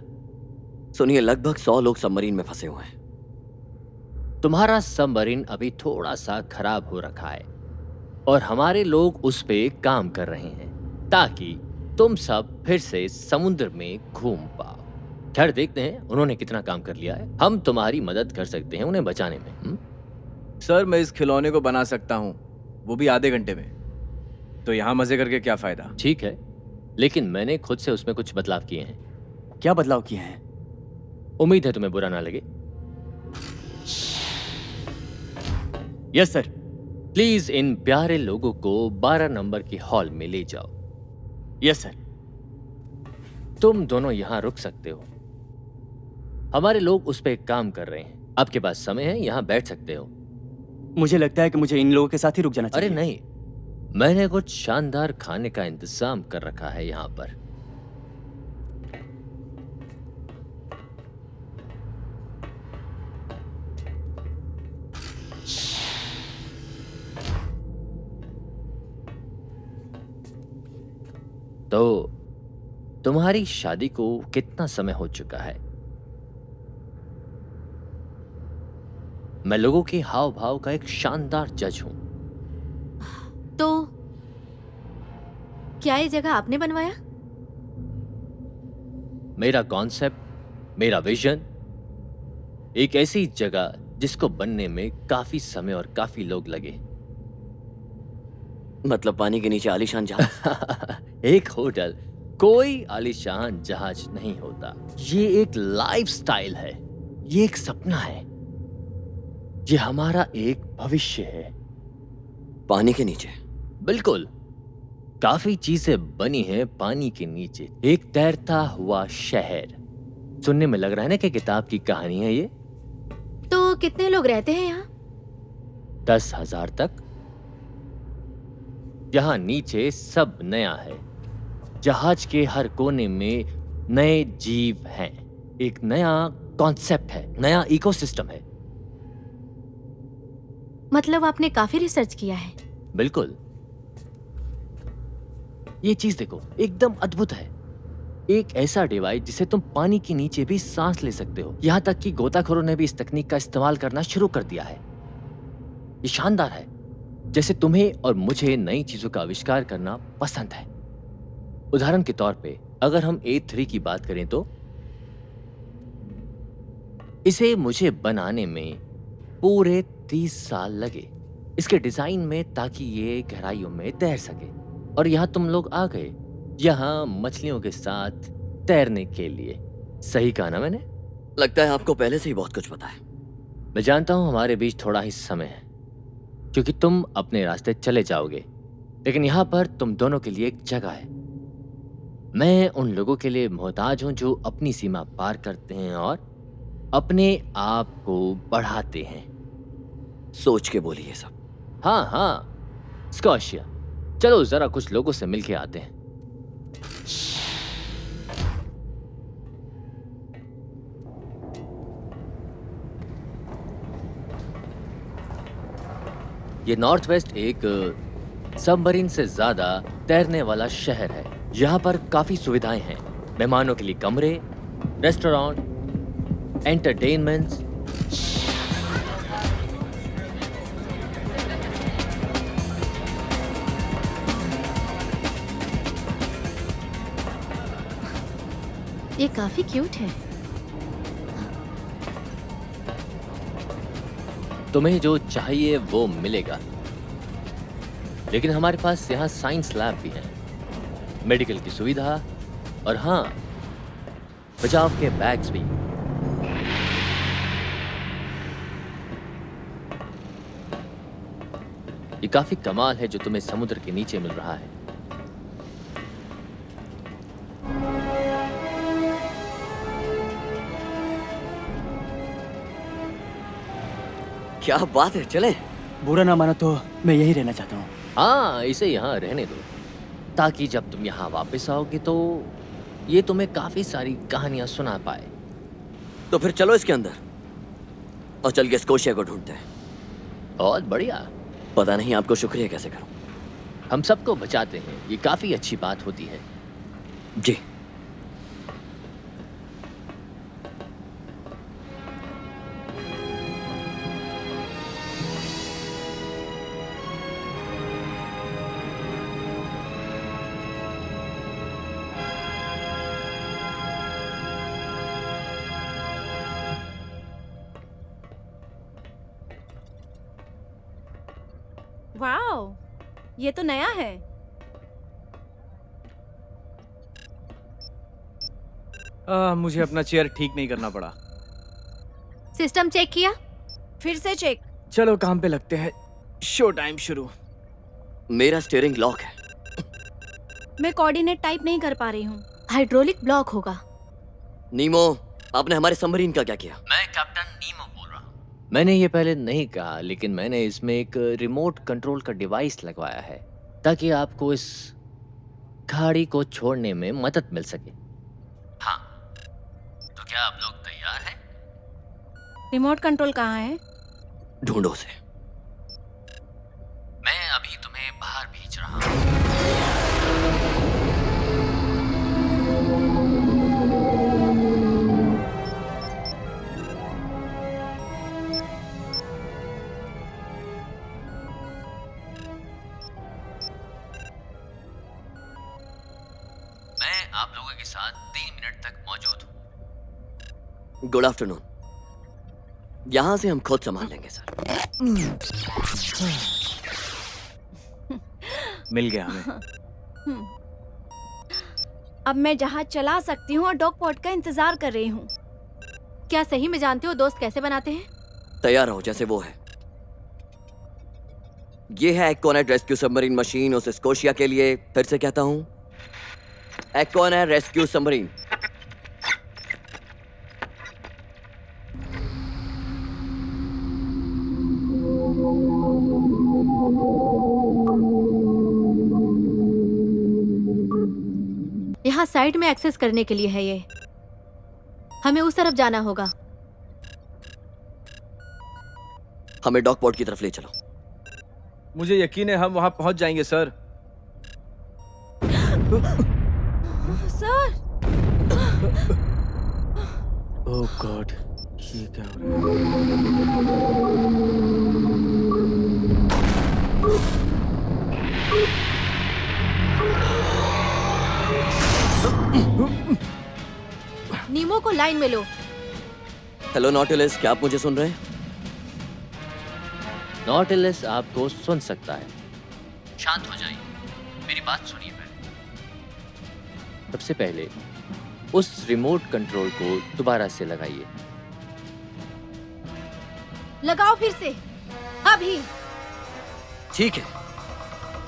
सुनिए, लगभग 100 लोग सबमरीन में फंसे हुए हैं। तुम्हारा सबमरीन अभी थोड़ा सा खराब हो रखा है और हमारे लोग उस पे काम कर रहे हैं ताकि तुम सब फिर से समुद्र में घूम पाओ। खैर देखते हैं उन्होंने कितना काम कर लिया है। हम तुम्हारी मदद कर सकते हैं उन्हें बचाने में। सर, मैं इस खिलौने को बना सकता हूँ, वो भी आधे घंटे में। तो यहाँ मजे करके क्या फायदा? ठीक है, लेकिन मैंने खुद से उसमें कुछ बदलाव किए हैं। क्या बदलाव किए हैं? उम्मीद है तुम्हें बुरा ना लगे। Yes sir. प्लीज इन प्यारे लोगों को 12 नंबर की हॉल में ले जाओ। Yes sir. तुम दोनों यहाँ रुक सकते हो, हमारे लोग उस पर काम कर रहे हैं। आपके पास समय है, यहाँ बैठ सकते हो। मुझे लगता है कि मुझे इन लोगों के साथ ही रुक जाना चाहिए। अरे नहीं, मैंने कुछ शानदार खाने का इंतजाम कर रखा है यहाँ पर। तो तुम्हारी शादी को कितना समय हो चुका है? मैं लोगों के हाव भाव का एक शानदार जज हूं। तो क्या ये जगह आपने बनवाया? मेरा कॉन्सेप्ट, मेरा विजन, एक ऐसी जगह जिसको बनने में काफी समय और काफी लोग लगे। मतलब पानी के नीचे आलीशान जहाज? एक होटल कोई आलीशान जहाज नहीं होता। ये एक लाइफस्टाइल है, ये एक सपना है, ये हमारा एक भविष्य है। पानी के नीचे। बिल्कुल, काफी चीजें बनी हैं पानी के नीचे। एक तैरता हुआ शहर। सुनने में लग रहा है ना कि किताब की कहानी है ये। तो कितने लोग रहते हैं यहाँ? 10,000 तक। यहाँ नीचे सब नया है। जहाज के हर कोने में नए जीव हैं। एक नया कॉन्सेप्ट है, नया इकोसिस्टम है। मतलब आपने काफी रिसर्च किया है। बिल्कुल। ये चीज देखो, एकदम अद्भुत है। एक ऐसा डिवाइस जिसे तुम पानी के नीचे भी सांस ले सकते हो। यहाँ तक कि गोताखोरों ने भी इस तकनीक का इस्तेमाल करना शुरू कर दिया है। ये शानदार है। जैसे तुम्हें और मुझे नई चीजों का आविष्कार करना पसंद है। उदाहरण के तौर पे अगर हम A3 की बात करें तो इसे मुझे बनाने में पूरे 30 साल लगे इसके डिजाइन में, ताकि ये गहराइयों में तैर सके। और यहाँ तुम लोग आ गए, यहाँ मछलियों के साथ तैरने के लिए। सही कहा ना मैंने? लगता है आपको पहले से ही बहुत कुछ पता है। मैं जानता हूँ हमारे बीच थोड़ा ही समय है, क्योंकि तुम अपने रास्ते चले जाओगे, लेकिन यहाँ पर तुम दोनों के लिए एक जगह है। मैं उन लोगों के लिए मोहताज हूँ जो अपनी सीमा पार करते हैं और अपने आप को बढ़ाते हैं। सोच के बोलिए सब। हाँ, स्कॉशिया, चलो जरा कुछ लोगों से मिलके आते हैं। ये नॉर्थ वेस्ट एक सबमरीन से ज्यादा तैरने वाला शहर है। यहाँ पर काफी सुविधाएं हैं। मेहमानों के लिए कमरे, रेस्टोरेंट, एंटरटेनमेंट। ये काफी क्यूट है। तुम्हें जो चाहिए वो मिलेगा, लेकिन हमारे पास यहाँ साइंस लैब भी है, मेडिकल की सुविधा और हाँ, बचाव के बैग्स भी। ये काफी कमाल है जो तुम्हें समुद्र के नीचे मिल रहा है। क्या बात है, चले। बुरा ना मानो तो मैं यही रहना चाहता हूँ। हाँ, इसे यहाँ रहने दो, ताकि जब तुम यहाँ वापस आओगे तो ये तुम्हें काफी सारी कहानियां सुना पाए। तो फिर चलो इसके अंदर और चल के स्कोशिया को ढूंढते हैं। बहुत बढ़िया। पता नहीं आपको शुक्रिया कैसे करूं। हम सबको बचाते हैं, ये काफी अच्छी बात होती है। जी। वाओ, ये तो नया है। मुझे अपना चेयर ठीक नहीं करना पड़ा। सिस्टम चेक किया? फिर से चेक। चलो काम पे लगते हैं। शो टाइम शुरू। मेरा स्टीयरिंग लॉक है। मैं कोऑर्डिनेट टाइप नहीं कर पा रही हूँ। हाइड्रोलिक ब्लॉक होगा। नीमो, आपने हमारे सबमरीन का क्या किया? मैं कैप्टन नीमो बोल रहा हूँ। मैंने ये पहले नहीं कहा, लेकिन मैंने इसमें एक रिमोट कंट्रोल का डिवाइस लगवाया है, ताकि आपको इस खाड़ी को छोड़ने में मदद मिल सके। हाँ, तो क्या आप लोग तैयार हैं? रिमोट कंट्रोल कहाँ है? ढूंढो उसे। मैं अभी तुम्हें बाहर भेज रहा हूँ। मैं आप लोगों के साथ 3 मिनट तक मौजूद हूँ। Good afternoon. यहाँ से हम खुद संभाल लेंगे सर। मिल गया हमें। अब मैं जहाज चला सकती हूँ और डॉग पॉट का इंतजार कर रही हूँ। क्या सही में जानते हो दोस्त कैसे बनाते हैं? तैयार रहो जैसे वो है। ये है एक्वानेट रेस्क्यू सबमरीन मशीन उस स्कोशिया के लिए। फिर से कहता हूं, एक्वानेट रेस्क्यू सबमरीन। यहाँ साइड में एक्सेस करने के लिए है ये। हमें उस तरफ जाना होगा। हमें डॉकपोर्ट की तरफ ले चलो। मुझे यकीन है हम वहां पहुंच जाएंगे सर। सर, ओह गॉड, ये क्या हो रहा है? नीमो को लाइन में लो। हेलो नॉटिलस, क्या आप मुझे सुन रहे हैं? नॉटिलस आपको सुन सकता है। शांत हो जाइए, मेरी बात सुनिए पहले। सबसे पहले उस रिमोट कंट्रोल को दोबारा से लगाइए। लगाओ फिर से, अभी। ठीक है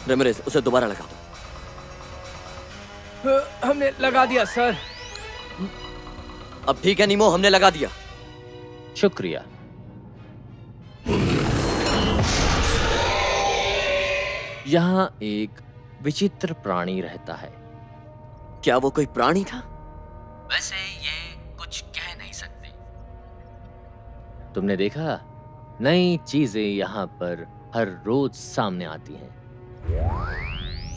रेमरेज, उसे दोबारा लगा दो। हमने लगा दिया सर। अब ठीक है नीमो, हमने लगा दिया। शुक्रिया। यहाँ एक विचित्र प्राणी रहता है। क्या वो कोई प्राणी था? वैसे ये कुछ कह नहीं सकते। तुमने देखा, नई चीजें यहाँ पर हर रोज सामने आती हैं।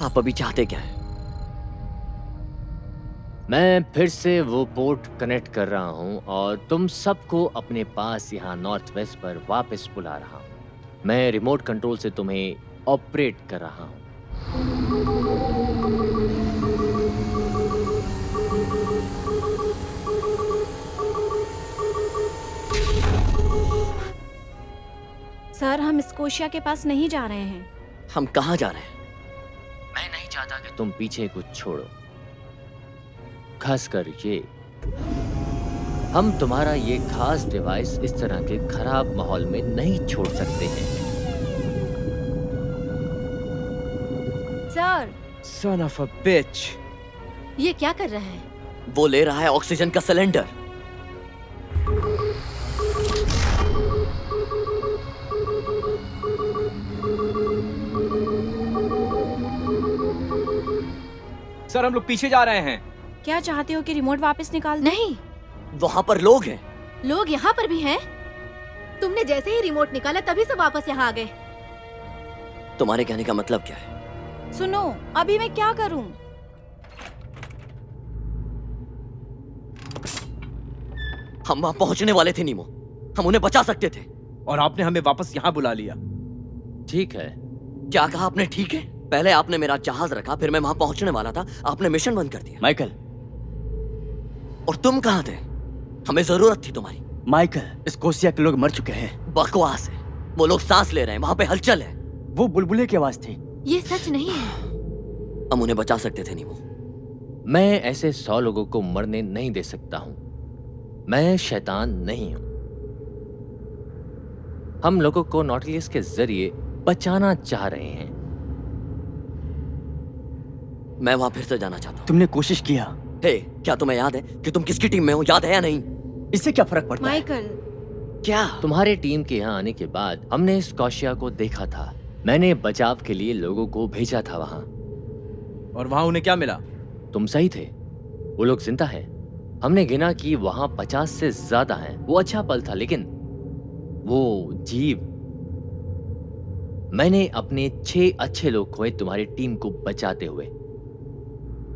आप अभी चाहते क्या है? मैं फिर से वो पोर्ट कनेक्ट कर रहा हूँ और तुम सबको अपने पास यहाँ नॉर्थ वेस्ट पर वापस बुला रहा हूँ। मैं रिमोट कंट्रोल से तुम्हें ऑपरेट कर रहा हूँ। सर, हम स्कोशिया के पास नहीं जा रहे हैं। हम कहाँ जा रहे हैं? मैं नहीं चाहता कि तुम पीछे कुछ छोड़ो, खासकर ये। हम तुम्हारा ये खास डिवाइस इस तरह के खराब माहौल में नहीं छोड़ सकते हैं। Sir, Son of a bitch। ये क्या कर रहा है? वो ले रहा है ऑक्सीजन का सिलेंडर। सर हम लोग पीछे जा रहे हैं। क्या चाहते हो कि रिमोट वापस निकाल दें? नहीं, वहां पर लोग हैं। लोग यहाँ पर भी हैं। तुमने जैसे ही रिमोट निकाला तभी से वापस यहाँ आ गए। तुम्हारे कहने का मतलब क्या है? सुनो, अभी मैं क्या करूं? हम वहां पहुंचने वाले थे नीमो, हम उन्हें बचा सकते थे। और आपने हमें वापस यहाँ बुला लिया। ठीक है, क्या कहा आपने? ठीक है। पहले आपने मेरा जहाज रखा, फिर मैं वहां पहुंचने वाला था, आपने मिशन बंद कर दिया। माइकल, और तुम कहाँ थे? हमें जरूरत थी तुम्हारी। माइकल, स्कोशिया के लोग मर चुके हैं। बकवास है। वो लोग सांस ले रहे हैं, वहां पे हलचल है। वो बुलबुले की आवाज थी। ये सच नहीं है। हम उन्हें बचा सकते थे नीमो। मैं ऐसे 100 लोगों को मरने नहीं दे सकता हूं। मैं शैतान नहीं हूं। हम लोगों को नॉटिलियस के जरिए बचाना चाह रहे हैं। मैं वहां फिर से जाना चाहता हूँ। तुमने कोशिश किया। हे, क्या तुम्हें याद है कि तुम किसकी टीम में हो? याद है या नहीं? इससे क्या फर्क पड़ता है? माइकल, क्या? तुम्हारे टीम के यहाँ आने के बाद हमने स्कॉशिया को देखा था। मैंने बचाव के लिए लोगों को भेजा था वहां। और वहां उन्हें क्या मिला? तुम सही थे, वो लोग जिंदा हैं। हमने गिना कि वहां 50 से ज्यादा हैं। वो अच्छा पल था, लेकिन वो जीव। मैंने अपने 6 अच्छे लोग खोए तुम्हारी टीम को बचाते हुए।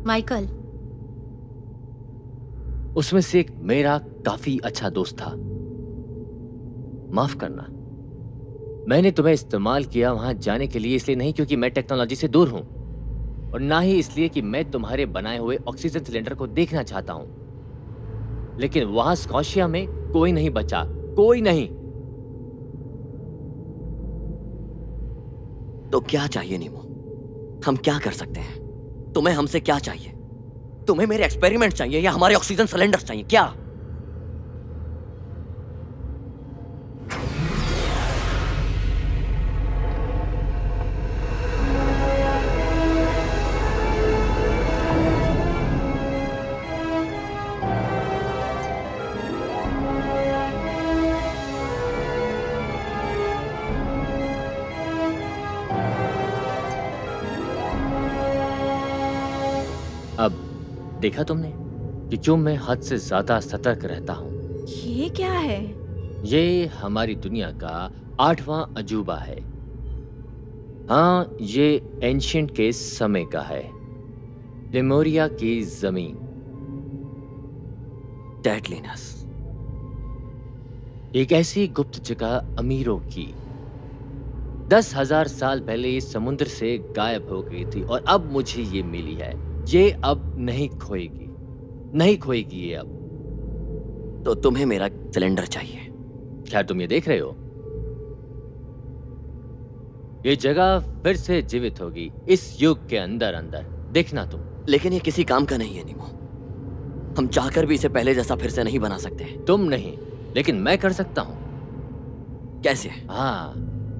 माइकल, उसमें से एक मेरा काफी अच्छा दोस्त था। माफ करना, मैंने तुम्हें इस्तेमाल किया वहां जाने के लिए, इसलिए नहीं क्योंकि मैं टेक्नोलॉजी से दूर हूं, और ना ही इसलिए कि मैं तुम्हारे बनाए हुए ऑक्सीजन सिलेंडर को देखना चाहता हूं। लेकिन वहां स्कॉशिया में कोई नहीं बचा, कोई नहीं। तो क्या चाहिए नीमो? हम क्या कर सकते हैं? तुम्हें हमसे क्या चाहिए? तुम्हें मेरे एक्सपेरिमेंट चाहिए या हमारे ऑक्सीजन सिलेंडर चाहिए क्या? अब देखा तुमने कि क्यों मैं हद से ज्यादा सतर्क रहता हूँ। ये क्या है? ये हमारी दुनिया का 8वां अजूबा है। हाँ, ये एंशियंट के समय का है। लेमोरिया की जमीन। डेडलीनेस। एक ऐसी गुप्त जगह अमीरों की 10,000 साल पहले ये समुद्र से गायब हो गई थी और अब मुझे ये मिली है। ये अब नहीं खोएगी, नहीं खोएगी ये अब। तो तुम्हें मेरा सिलेंडर चाहिए। क्या तुम ये देख रहे हो? ये जगह फिर से जीवित होगी इस युग के अंदर अंदर। देखना तुम। लेकिन ये किसी काम का नहीं है नीमो। हम चाहकर भी इसे पहले जैसा फिर से नहीं बना सकते। तुम नहीं, लेकिन मैं कर सकता हूं। कैसे? हाँ,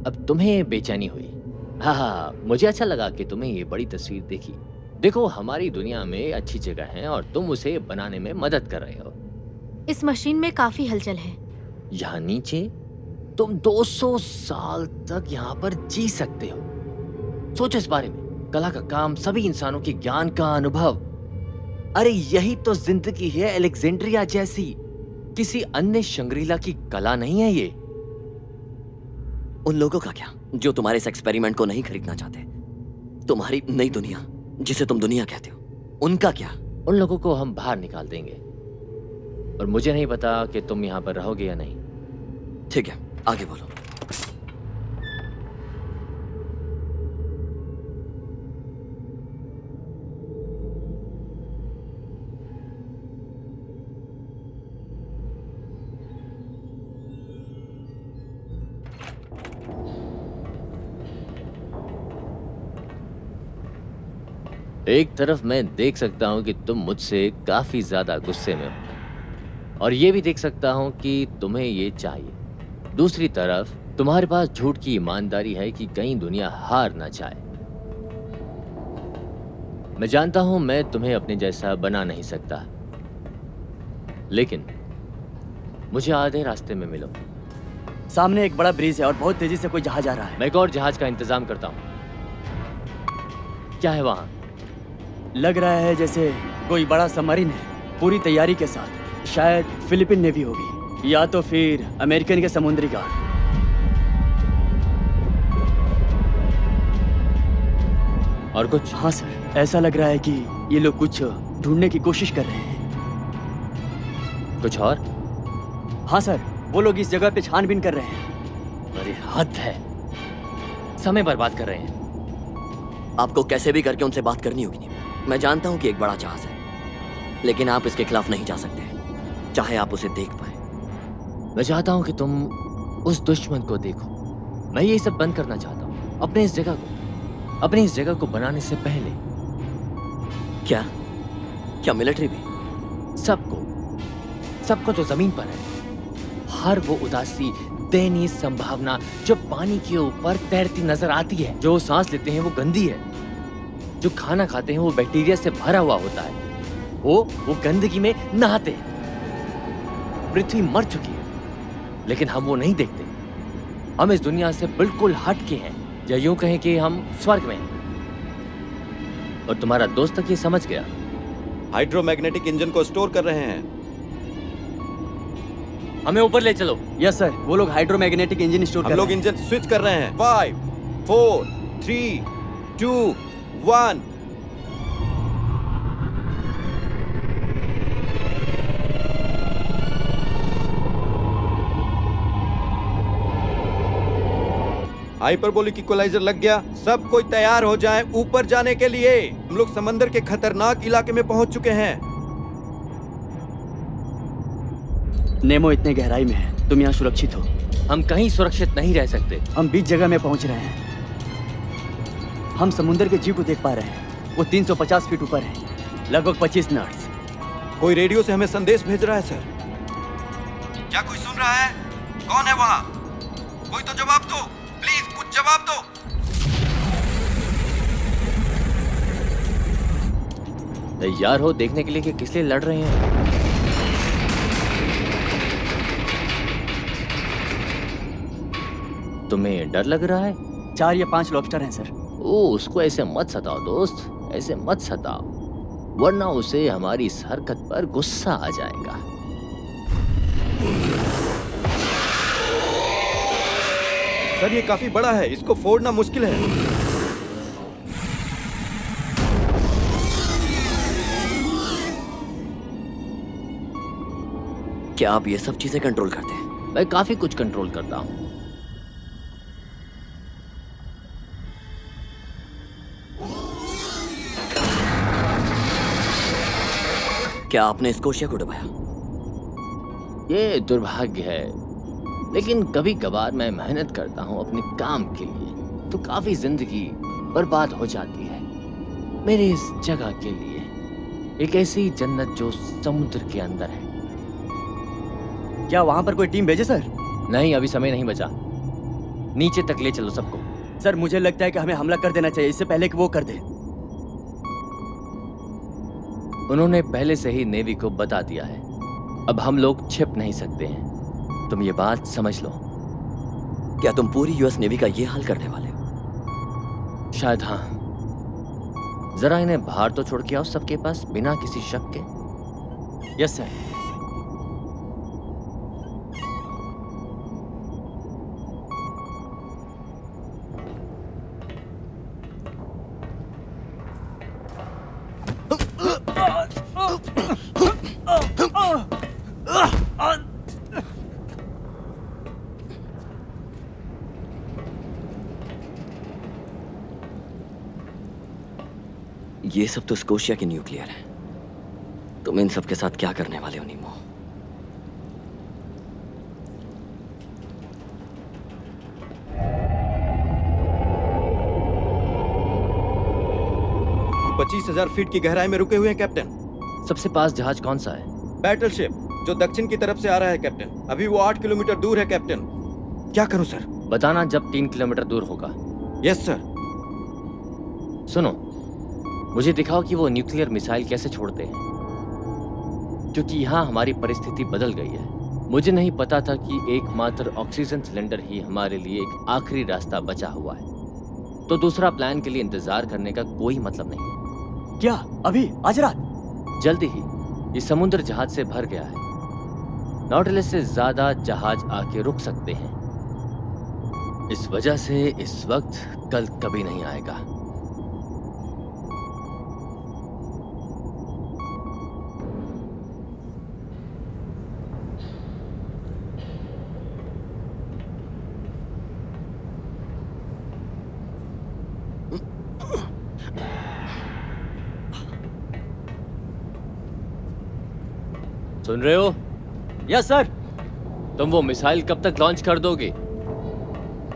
अब तुम्हें बेचैनी हुई। हाँ, मुझे अच्छा लगा कि तुम्हें ये बड़ी तस्वीर देखी। देखो, हमारी दुनिया में अच्छी जगह है और तुम उसे बनाने में मदद कर रहे हो। इस मशीन में काफी हलचल है। यहाँ नीचे तुम 200 साल तक यहाँ पर जी सकते हो। सोचो इस बारे में। कला का काम, सभी इंसानों के ज्ञान का अनुभव। अरे यही तो जिंदगी है, अलेक्जेंड्रिया जैसी। किसी अन्य शंग्रीला की कला नहीं है ये। उन लोगों का क्या जो तुम्हारे इस एक्सपेरिमेंट को नहीं खरीदना चाहते? तुम्हारी नई दुनिया जिसे तुम दुनिया कहते हो, उनका क्या? उन लोगों को हम बाहर निकाल देंगे। और मुझे नहीं पता कि तुम यहाँ पर रहोगे या नहीं। ठीक है, आगे बोलो। एक तरफ मैं देख सकता हूं कि तुम मुझसे काफी ज्यादा गुस्से में हो और ये भी देख सकता हूं कि तुम्हें ये चाहिए। दूसरी तरफ तुम्हारे पास झूठ की ईमानदारी है कि कहीं दुनिया हार ना जाए। मैं जानता हूं मैं तुम्हें अपने जैसा बना नहीं सकता, लेकिन मुझे आधे रास्ते में मिलो। सामने एक बड़ा ब्रिज है और बहुत तेजी से कोई जहाज आ रहा है। मैं एक और जहाज का इंतजाम करता हूं। क्या है वहां? लग रहा है जैसे कोई बड़ा सबमरीन है, पूरी तैयारी के साथ। शायद फिलिपिन नेवी होगी या तो फिर अमेरिकन के समुद्री गार्ड। और कुछ? हाँ सर, ऐसा लग रहा है कि ये लोग कुछ ढूंढने की कोशिश कर रहे हैं। कुछ और? हाँ सर, वो लोग इस जगह पे छानबीन कर रहे हैं। अरे हद है, समय बर्बाद कर रहे हैं। आपको कैसे भी करके उनसे बात करनी होगी। मैं जानता हूं कि एक बड़ा जहाज है, लेकिन आप इसके खिलाफ नहीं जा सकते, चाहे आप उसे देख पाए। मैं चाहता हूं कि तुम उस दुश्मन को देखो। मैं ये सब बंद करना चाहता हूं, अपने इस जगह को बनाने से पहले। क्या क्या मिलिट्री भी? सबको जो जमीन पर है। हर वो उदासी, दयनीय संभावना जो पानी के ऊपर तैरती नजर आती है। जो सांस लेते हैं वो गंदी है, जो खाना खाते हैं वो बैक्टीरिया से भरा हुआ होता है। वो गंदगी में नहाते हैं। पृथ्वी मर चुकी है, लेकिन हम वो नहीं देखते। हम इस दुनिया से बिल्कुल हट के हैं, या यूं कहें कि हम स्वर्ग में हैं। और तुम्हारा दोस्त तक ये समझ गया। हाइड्रोमैग्नेटिक इंजन को स्टोर कर रहे हैं। हमें ऊपर ले चलो। यस सर, वो लोग हाइड्रोमैग्नेटिक इंजन स्टोर कर हम रहे लोग हैं। इंजन स्विच कर रहे हैं। 5 4 3 2 1। हाइपरबोलिक इक्वलाइजर लग गया। सब कोई तैयार हो जाए ऊपर जाने के लिए। हम लोग समंदर के खतरनाक इलाके में पहुंच चुके हैं। नेमो इतने गहराई में है, तुम यहाँ सुरक्षित हो। हम कहीं सुरक्षित नहीं रह सकते। हम बीच जगह में पहुंच रहे हैं। हम समुद्र के जीव को देख पा रहे हैं। वो 350 फीट ऊपर है। लगभग 25 मिनट। कोई रेडियो से हमें संदेश भेज रहा है सर। क्या कोई सुन रहा है? कौन है वहां? कोई तो जवाब दो, प्लीज कुछ जवाब दो। तैयार हो देखने के लिए कि किस लिए लड़ रहे हैं? तुम्हें डर लग रहा है? 4 या 5 लॉबस्टर हैं सर। ओ, उसको ऐसे मत सताओ दोस्त, ऐसे मत सताओ, वरना उसे हमारी इस हरकत पर गुस्सा आ जाएगा। सर ये काफी बड़ा है, इसको फोड़ना मुश्किल है। क्या आप ये सब चीजें कंट्रोल करते हैं? मैं काफी कुछ कंट्रोल करता हूं। क्या आपने स्कोशिया को डुबाया? ये दुर्भाग्य है, लेकिन कभी कभार मैं मेहनत करता हूँ अपने काम के लिए, तो काफी जिंदगी बर्बाद हो जाती है मेरी इस जगह के लिए, एक ऐसी जन्नत जो समुद्र के अंदर है। क्या वहां पर कोई टीम भेजे सर? नहीं, अभी समय नहीं बचा, नीचे तक ले चलो सबको। सर मुझे लगता है कि हमें हमला कर देना चाहिए इससे पहले कि वो कर दे। उन्होंने पहले से ही नेवी को बता दिया है, अब हम लोग छिप नहीं सकते हैं, तुम ये बात समझ लो। क्या तुम पूरी यूएस नेवी का ये हाल करने वाले हो? शायद हाँ। जरा इन्हें बाहर तो छोड़ के आओ सबके पास, बिना किसी शक के। Yes sir. ये सब तो स्कोशिया की न्यूक्लियर है। तुम इन सब के साथ क्या करने वाले हो नीमो? हम 25,000 फीट की गहराई में रुके हुए हैं कैप्टन। सबसे पास जहाज कौन सा है? बैटलशिप जो दक्षिण की तरफ से आ रहा है कैप्टन। अभी वो 8 किलोमीटर दूर है कैप्टन। क्या करूं सर? बताना जब 3 किलोमीटर दूर होगा। Yes sir. सुनो, मुझे दिखाओ कि वो न्यूक्लियर मिसाइल कैसे छोड़ते हैं, क्योंकि यहाँ हमारी परिस्थिति बदल गई है। मुझे नहीं पता था कि एकमात्र ऑक्सीजन सिलेंडर ही हमारे लिए एक आखिरी रास्ता बचा हुआ है, तो दूसरा प्लान के लिए इंतजार करने का कोई मतलब नहीं। क्या अभी आज रात? जल्दी ही। ये समुद्र जहाज से भर गया है, नॉटिलस से ज्यादा जहाज आके रुक सकते हैं, इस वजह से इस वक्त कल कभी नहीं आएगा। सुन रहे हो? Yes sir. तुम वो मिसाइल कब तक लॉन्च कर दोगे?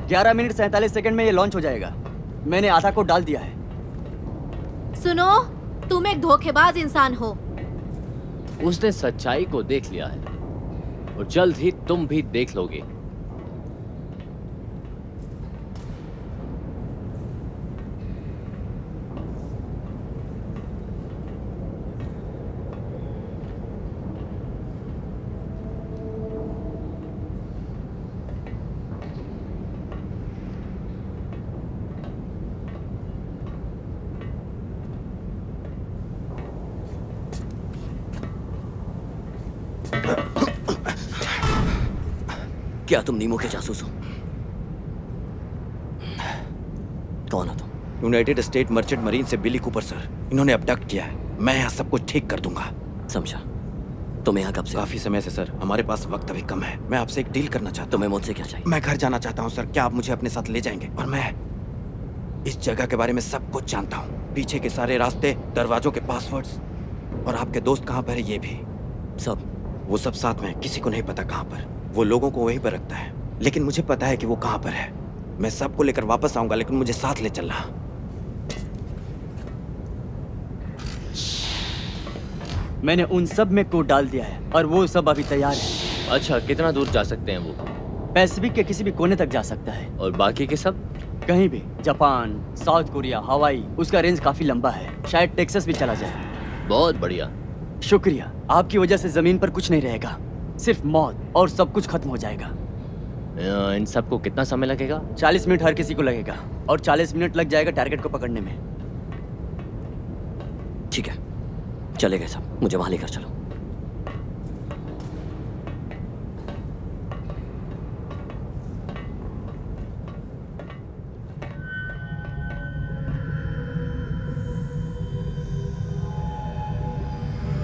11 मिनट 47 सेकंड में ये लॉन्च हो जाएगा। मैंने आधा को डाल दिया है। सुनो, तुम एक धोखेबाज इंसान हो। उसने सच्चाई को देख लिया है और जल्द ही तुम भी देख लोगे। क्या तुम नीमो के जासूस हो? कौन हो तुम? यूनाइटेड स्टेट मर्चेंट मरीन से बिली कूपर सर। इन्होंने अबडक्ट किया है। मैं यहाँ सब कुछ ठीक कर दूंगा। समझा। तुम यहाँ कब से? काफी समय से सर। हमारे पास वक्त अभी कम है। मैं आपसे एक डील करना चाहता हूँ। तुम्हें मुझसे क्या चाहिए? मैं घर जाना चाहता हूँ सर। क्या आप मुझे अपने साथ ले जाएंगे? और मैं इस जगह के बारे में सब कुछ जानता हूँ, पीछे के सारे रास्ते, दरवाजों के पासवर्ड्स, और आपके दोस्त कहाँ पर है ये भी सब। वो सब साथ में, किसी को नहीं पता कहाँ पर। वो लोगों को वहीं पर रखता है, लेकिन मुझे पता है कि वो कहाँ पर है। मैं सबको लेकर वापस आऊंगा, लेकिन मुझे साथ ले चलना। मैंने उन सब में कोड डाल दिया है और वो सब अभी तैयार है। अच्छा, कितना दूर जा सकते हैं वो? पैसिफिक के किसी भी कोने तक जा सकता है। और बाकी के सब? कहीं भी, जापान, साउथ कोरिया, हवाई, उसका रेंज काफी लंबा है, शायद टेक्सास भी चला जाए। बहुत बढ़िया। शुक्रिया, आपकी वजह से जमीन पर कुछ नहीं रहेगा, सिर्फ मौत, और सब कुछ खत्म हो जाएगा। इन सबको कितना समय लगेगा? 40 मिनट हर किसी को लगेगा, और 40 मिनट लग जाएगा टारगेट को पकड़ने में। ठीक है, चले गए सब, मुझे वहां लेकर चलो।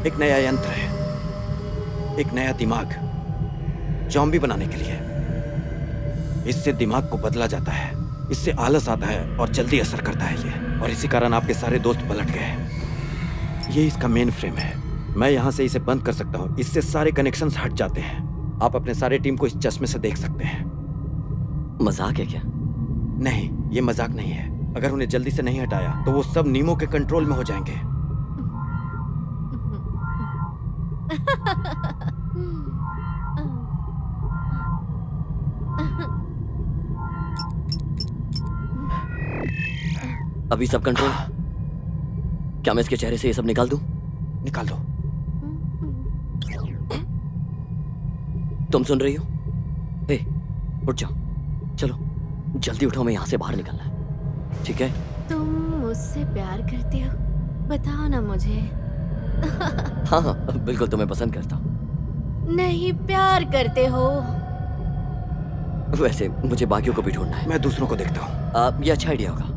एक नया यंत्र है, एक नया दिमाग, जॉम्बी बनाने के लिए। इससे दिमाग को बदला जाता है, इससे आलस आता है और जल्दी असर करता है ये, और इसी कारण आपके सारे दोस्त पलट गए। ये इसका मेन फ्रेम है। मैं यहाँ से इसे बंद कर सकता हूँ, इससे सारे कनेक्शंस हट जाते हैं। आप अपने सारे टीम को इस चश्मे से देख सकते हैं। मजाक है क्या? नहीं, ये मजाक नहीं है। अगर उन्हें जल्दी से नहीं हटाया तो वो सब नीमो के कंट्रोल में हो जाएंगे। अभी सब कंट्रोल? क्या मैं इसके चेहरे से ये सब निकाल दूं? निकाल दो। तुम सुन रही हो? ए, उठ जाओ, चलो जल्दी उठो, मैं यहां से बाहर निकलना है। ठीक है? तुम मुझसे प्यार करते हो? बताओ ना मुझे। हाँ हाँ, बिल्कुल तुम्हें पसंद करता हूँ। नहीं, प्यार करते हो? वैसे मुझे बाकियों को भी ढूंढना है। मैं दूसरों को देखता हूँ। ये अच्छा आइडिया होगा।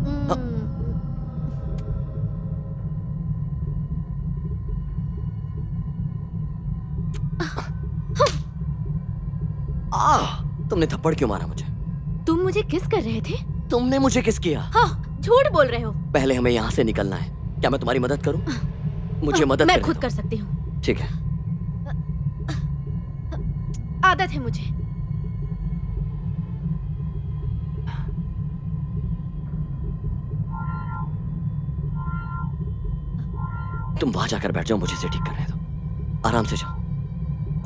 तुमने थप्पड़ क्यों मारा मुझे? तुम मुझे किस कर रहे थे? तुमने मुझे किस किया? हाँ, झूठ बोल रहे हो। पहले हमें यहाँ से निकलना है। क्या मैं तुम्हारी मदद करूं? मुझे मदद मैं करने खुद दो। कर सकती हूँ। ठीक है। आदत है मुझे। तुम वहां जाकर बैठ जाओ, मुझे इसे ठीक करने दो। आराम से जाओ,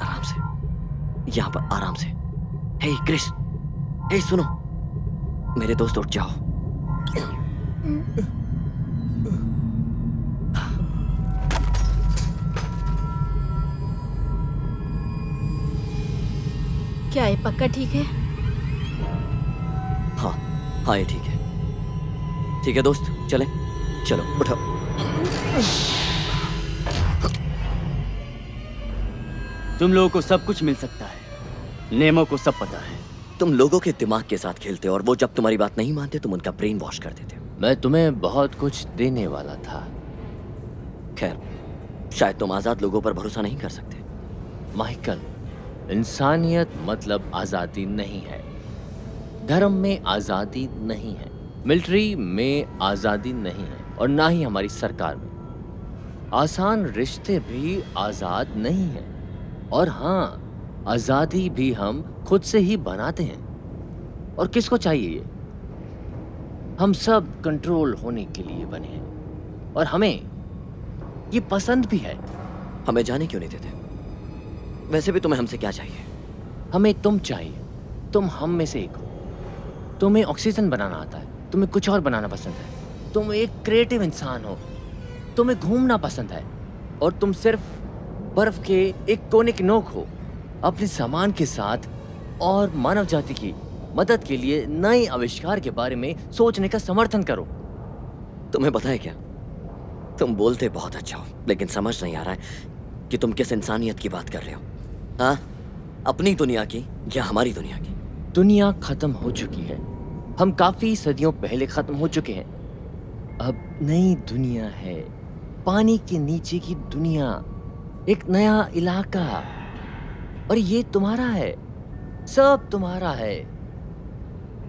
आराम से, यहाँ पर आराम से। हे क्रिस, हे सुनो, मेरे दोस्त उठ जाओ। क्या ये पक्का ठीक है? हाँ हाँ, ये ठीक है। ठीक है दोस्त, चलें। चलो उठो। तुम लोगों को सब कुछ मिल सकता है, नेमो को सब पता है। तुम लोगों के दिमाग के साथ खेलते हो और वो जब तुम्हारी बात नहीं मानते तुम उनका ब्रेन वॉश कर देते हो। मैं तुम्हें बहुत कुछ देने वाला था। खैर, शायद तुम आजाद लोगों पर भरोसा नहीं कर सकते। माइकल, इंसानियत मतलब आज़ादी नहीं है, धर्म में आज़ादी नहीं है, मिलिट्री में आज़ादी नहीं है, और ना ही हमारी सरकार में। आसान रिश्ते भी आज़ाद नहीं हैं, और हाँ, आज़ादी भी हम खुद से ही बनाते हैं। और किसको चाहिए ये? हम सब कंट्रोल होने के लिए बने हैं, और हमें ये पसंद भी है। हमें जाने क्यों नहीं देते? वैसे भी तुम्हें हमसे क्या चाहिए? हमें तुम चाहिए। तुम हम में से एक हो। तुम्हें ऑक्सीजन बनाना आता है, तुम्हें कुछ और बनाना पसंद है, तुम एक क्रिएटिव इंसान हो, तुम्हें घूमना पसंद है, और तुम सिर्फ बर्फ के एक कोने की नोक हो। अपने सामान के साथ और मानव जाति की मदद के लिए नए आविष्कार के बारे में सोचने का समर्थन करो। तुम्हें पता है क्या, तुम बोलते बहुत अच्छा हो, लेकिन समझ नहीं आ रहा है कि तुम किस इंसानियत की बात कर रहे हो। हाँ, अपनी दुनिया की या हमारी दुनिया की? दुनिया खत्म हो चुकी है, हम काफी सदियों पहले खत्म हो चुके हैं। अब नई दुनिया है, पानी के नीचे की दुनिया, एक नया इलाका, और ये तुम्हारा है, सब तुम्हारा है।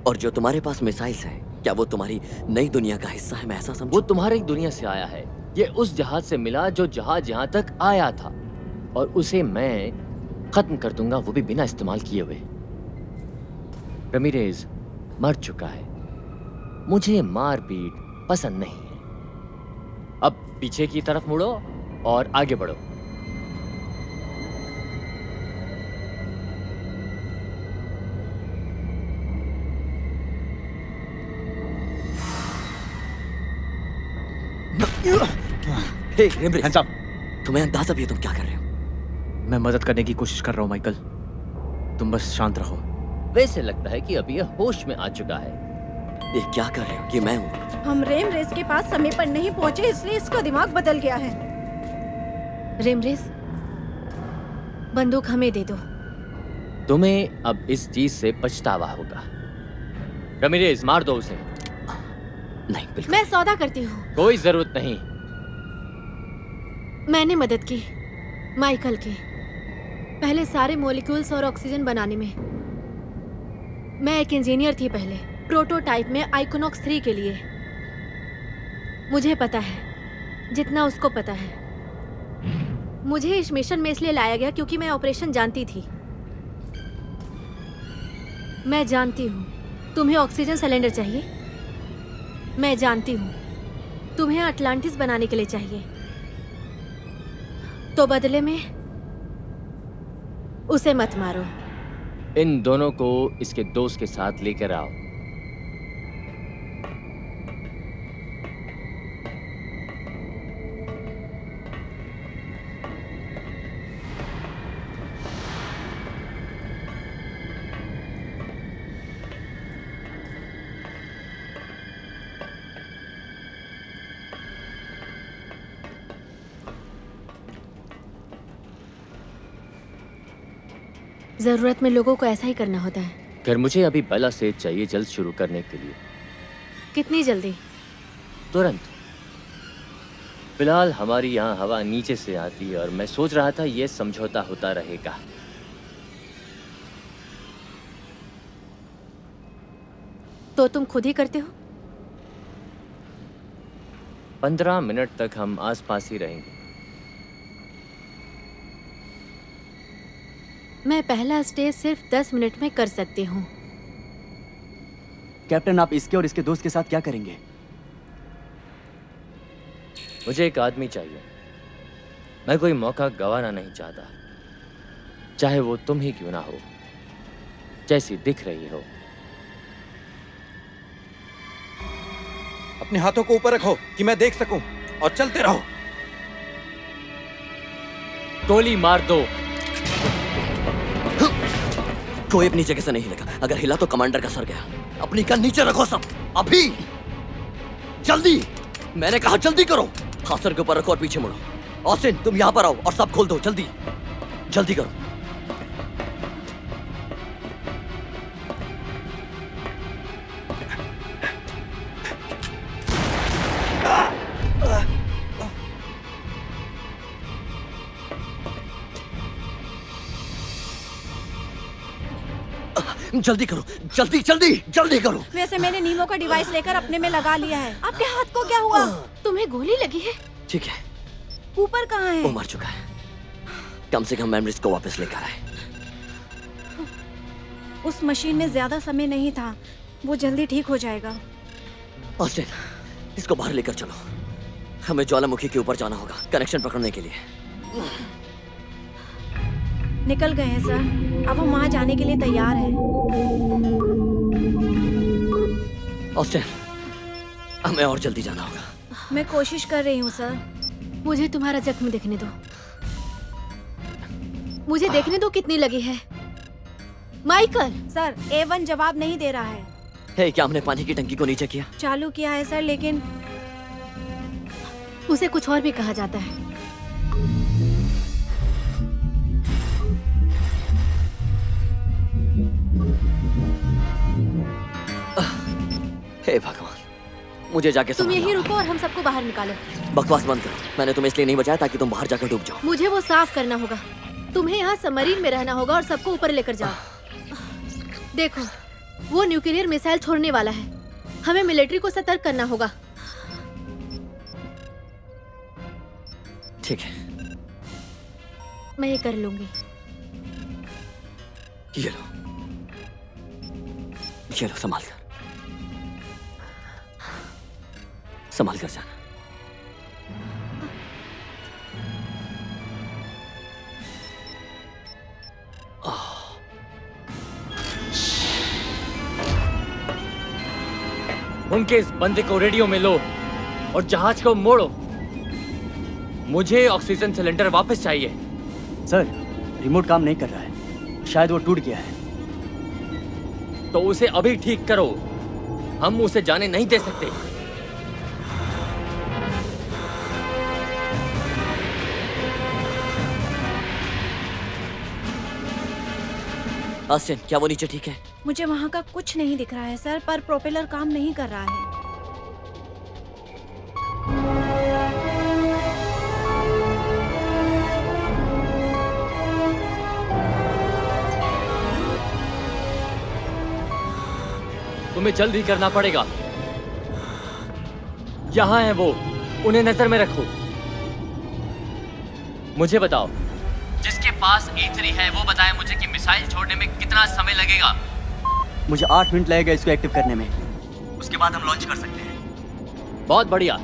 और जो तुम्हारे पास मिसाइल्स है, क्या वो तुम्हारी नई दुनिया का हिस्सा है? मैं ऐसा समझूं? वो तुम्हारी दुनिया से आया है। ये उस जहाज से मिला जो जहाज यहाँ तक आया था, और उसे मैं खत्म कर दूंगा, वो भी बिना इस्तेमाल किए हुए। रमीरेज मर चुका है, मुझे मारपीट पसंद नहीं है। अब पीछे की तरफ मुड़ो और आगे बढ़ो। हे रेमब्रिज, हैंड्स अप। तुम्हें अंदाजा भी है तुम क्या कर रहे हो? मैं मदद करने की कोशिश कर रहा हूँ माइकल, तुम बस शांत रहो। वैसे लगता है कि अभी यह होश में आ चुका है। ये क्या कर रहे हो? ये मैं हूँ। हम रेम रेस के पास समय पर नहीं पहुंचे, इसलिए इसका दिमाग बदल गया है। रेमरेस, बंदूक हमें दे दो। तुम्हें अब इस चीज से पछतावा होगा। रमीरेज, मार दो उसे। नहीं, बिल्कुल। मैं सौदा करती हूँ। कोई जरूरत नहीं। मैंने मदद की माइकल की, पहले सारे मॉलिक्यूल्स और ऑक्सीजन बनाने में। मैं एक इंजीनियर थी पहले, प्रोटोटाइप में आइकोनॉक्स 3 के लिए। मुझे पता है जितना उसको पता है। मुझे इस मिशन में इसलिए लाया गया क्योंकि मैं ऑपरेशन जानती थी। मैं जानती हूँ तुम्हें ऑक्सीजन सिलेंडर चाहिए। मैं जानती हूँ तुम्हें अटलांटिस बनाने के लिए चाहिए। तो बदले में उसे मत मारो। इन दोनों को इसके दोस्त के साथ लेकर आओ। जरूरत में लोगों को ऐसा ही करना होता है। घर मुझे अभी बला से चाहिए जल्द शुरू करने के लिए। कितनी जल्दी? तुरंत। फिलहाल हमारी यहाँ हवा नीचे से आती है और मैं सोच रहा था यह समझौता होता रहेगा। तो तुम खुद ही करते हो? 15 मिनट तक हम आसपास ही रहेंगे। मैं पहला स्टेज सिर्फ 10 मिनट में कर सकती हूँ। कैप्टन, आप इसके और इसके दोस्त के साथ क्या करेंगे? मुझे एक आदमी चाहिए। मैं कोई मौका गंवाना नहीं चाहता, चाहे वो तुम ही क्यों ना हो, जैसी दिख रही हो। अपने हाथों को ऊपर रखो कि मैं देख सकूं, और चलते रहो। गोली मार दो। कोई अपनी जगह से नहीं हिलेगा। अगर हिला तो कमांडर का सर गया। अपनी गन नीचे रखो सब, अभी। जल्दी, मैंने कहा जल्दी करो। हाथ सर के ऊपर रखो और पीछे मुड़ो। ऑस्टिन, तुम यहाँ पर आओ और सब खोल दो। जल्दी जल्दी करो। जल्दी करो, जल्दी जल्दी जल्दी करो। वैसे मैंने नीमो का डिवाइस लेकर अपने में लगा लिया है। आपके हाथ को क्या हुआ? तुम्हें गोली लगी है? ठीक है, ऊपर कहाँ वो है? मर चुका है। कम से कम मेमोरीज को वापस लेकर आए। उस मशीन में ज्यादा समय नहीं था, वो जल्दी ठीक हो जाएगा। ऑस्टिन, इसको बाहर लेकर चलो। हमें ज्वालामुखी के ऊपर जाना होगा कनेक्शन पकड़ने के लिए। निकल गए हैं सर, अब हम वहाँ जाने के लिए तैयार हैं। ऑस्टिन, हमें और जल्दी जाना होगा। मैं कोशिश कर रही हूँ सर। मुझे तुम्हारा जख्म देखने दो। मुझे देखने दो कितनी लगी है। माइकल! सर, A1 जवाब नहीं दे रहा है। हे, क्या हमने पानी की टंकी को नीचे किया? चालू किया है सर, लेकिन उसे कुछ और भी कहा जाता है। हे भगवान, मुझे जाके तुम संभालना यहीं होगा। रुको और हम सबको बाहर निकालो। बकवास बंद करो। मैंने तुम्हें इसलिए नहीं बचाया ताकि तुम बाहर जाकर डूब जाओ। मुझे वो साफ करना होगा। तुम्हें यहाँ सबमरीन में रहना होगा और सबको ऊपर लेकर जाओ। देखो, वो न्यूक्लियर मिसाइल छोड़ने वाला है। हमें मिलिट्री को सतर्क करना होगा। ठीक है, मैं ये कर लूंगी। ये लो, ये लो, संभाल कर, संभाल कर जाना। उनके इस बंदे को रेडियो में लो और जहाज को मोड़ो। मुझे ऑक्सीजन सिलेंडर वापस चाहिए। सर, रिमोट काम नहीं कर रहा है, शायद वो टूट गया है। तो उसे अभी ठीक करो, हम उसे जाने नहीं दे सकते। ऑस्टिन, क्या वो नीचे ठीक है? मुझे वहाँ का कुछ नहीं दिख रहा है सर, पर प्रोपेलर काम नहीं कर रहा है। तुम्हें जल्दी करना पड़ेगा। यहाँ है वो, उन्हें नजर में रखो। मुझे बताओ, जिसके पास E3 है वो बताए मुझे कि मिसाइल छोड़ने में कितना समय लगेगा। मुझे 8 मिनट लगेगा इसको एक्टिव करने में, उसके बाद हम लॉन्च कर सकते हैं। बहुत बढ़िया,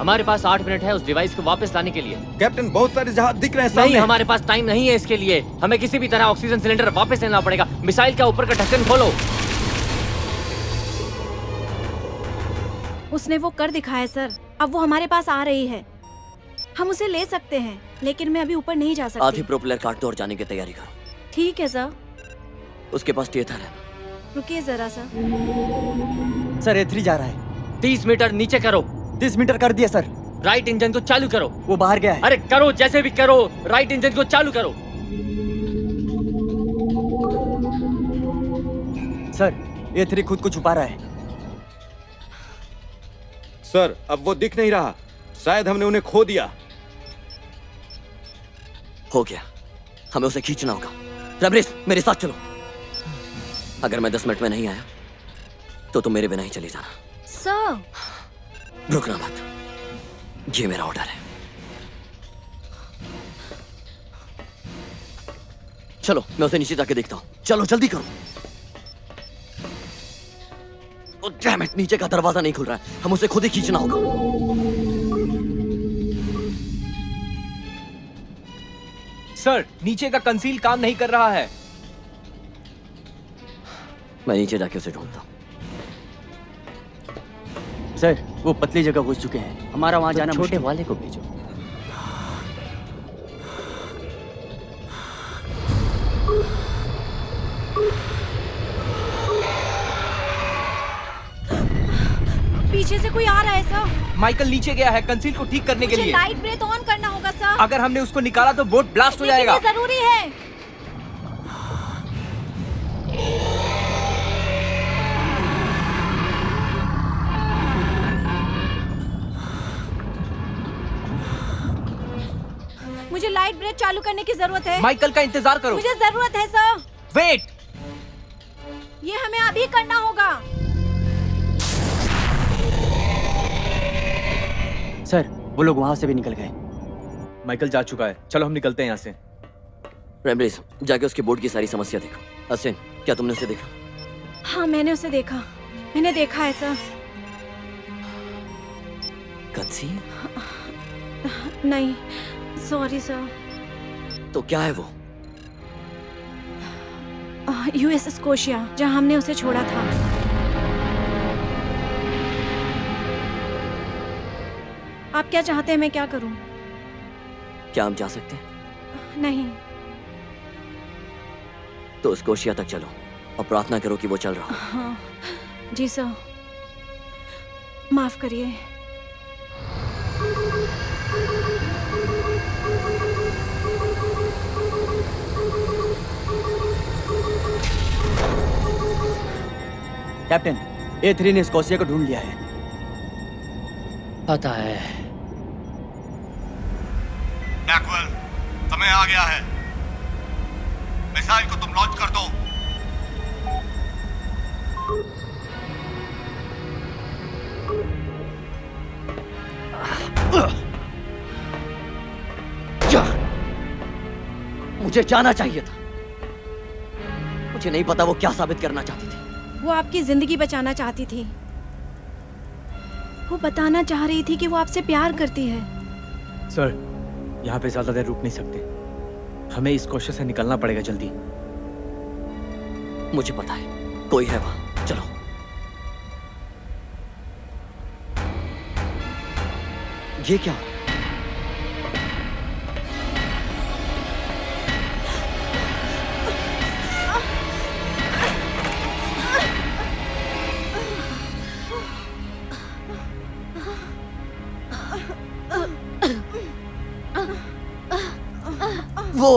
हमारे पास 8 मिनट है उस डिवाइस को वापस लाने के लिए। कैप्टन, बहुत सारे जहाज दिख रहे हैं नहीं, सामने। हमारे पास टाइम नहीं है इसके लिए। हमें किसी भी तरह ऑक्सीजन सिलेंडर वापस लेना पड़ेगा। मिसाइल का ऊपर का ढक्कन खोलो। उसने वो कर दिखाया सर, अब वो हमारे पास आ रही है। हम उसे ले सकते हैं, लेकिन मैं अभी ऊपर नहीं जा आधी सकती। प्रोपेलर काट दो और जाने की तैयारी करो। ठीक है सर, उसके पास टेथर है। रुकिए जरा सर। सर, A3 जा रहा है। 30 मीटर नीचे करो। 30 मीटर कर दिया सर। राइट इंजन को चालू करो। वो बाहर गया है। अरे करो, जैसे भी करो, राइट इंजन को चालू करो। सर, A3 खुद को छुपा रहा है। सर, अब वो दिख नहीं रहा। शायद हमने उन्हें खो दिया। हो गया, हमें उसे खींचना होगा। रबरिस, मेरे साथ चलो। अगर मैं 10 मिनट में नहीं आया तो तुम मेरे बिना ही चली जाना। सर, रुकना मत, ये मेरा ऑर्डर है। चलो, मैं उसे नीचे जाके देखता हूं। चलो जल्दी करो। ओ डैम इट, नीचे का दरवाजा नहीं खुल रहा है। हम उसे खुद ही खींचना होगा। सर, नीचे का कंसील काम नहीं कर रहा है। मैं नीचे जाके उसे ढूंढता हूं। सर, वो पतली जगह घुस चुके हैं। हमारा वहां जाना छोटे मुश्किल। वाले को भेजो। पीछे से कोई आ रहा है सर। माइकल नीचे गया है कंसील को ठीक करने के मुझे लिए। लाइट ब्रेथ ऑन करना होगा सर। अगर हमने उसको निकाला तो बोट ब्लास्ट हो लेकिन जाएगा। ये जरूरी है। मुझे लाइट ब्रेथ चालू करने की जरूरत है। माइकल का इंतजार करो। मुझे जरूरत है सर। वेट। ये हमें अभी करना होगा। सर, वो लोग वहां से भी निकल गए। माइकल जा चुका है, चलो हम निकलते हैं यहाँ से। रैमब्रिस, जाके उसके बोर्ड की सारी समस्या देखो। असिन, क्या तुमने उसे देखा? हाँ, मैंने उसे देखा। मैंने देखा है सर। कंसील? नहीं, सॉरी सर। तो क्या है वो? यूएसएस स्कोशिया, जहाँ हमने उसे छोड़ा था। आप क्या चाहते हैं मैं क्या करूं? क्या हम जा सकते हैं? नहीं। तो स्कोशिया तक चलो और प्रार्थना करो कि वो चल रहा हो। हाँ, जी सर। माफ करिए। कैप्टन, A3 ने स्कोशिया को ढूंढ लिया है। पता है। मैकवेल, समय आ गया है। मिसाइल को तुम लॉन्च कर दो। मुझे जाना चाहिए था। मुझे नहीं पता वो क्या साबित करना चाहती थी। वो आपकी जिंदगी बचाना चाहती थी। वो बताना चाह रही थी कि वो आपसे प्यार करती है। सर, यहाँ पे ज्यादा देर रुक नहीं सकते। हमें इस कोशिश से निकलना पड़ेगा जल्दी। मुझे पता है, कोई है वहां। चलो। ये क्या? वो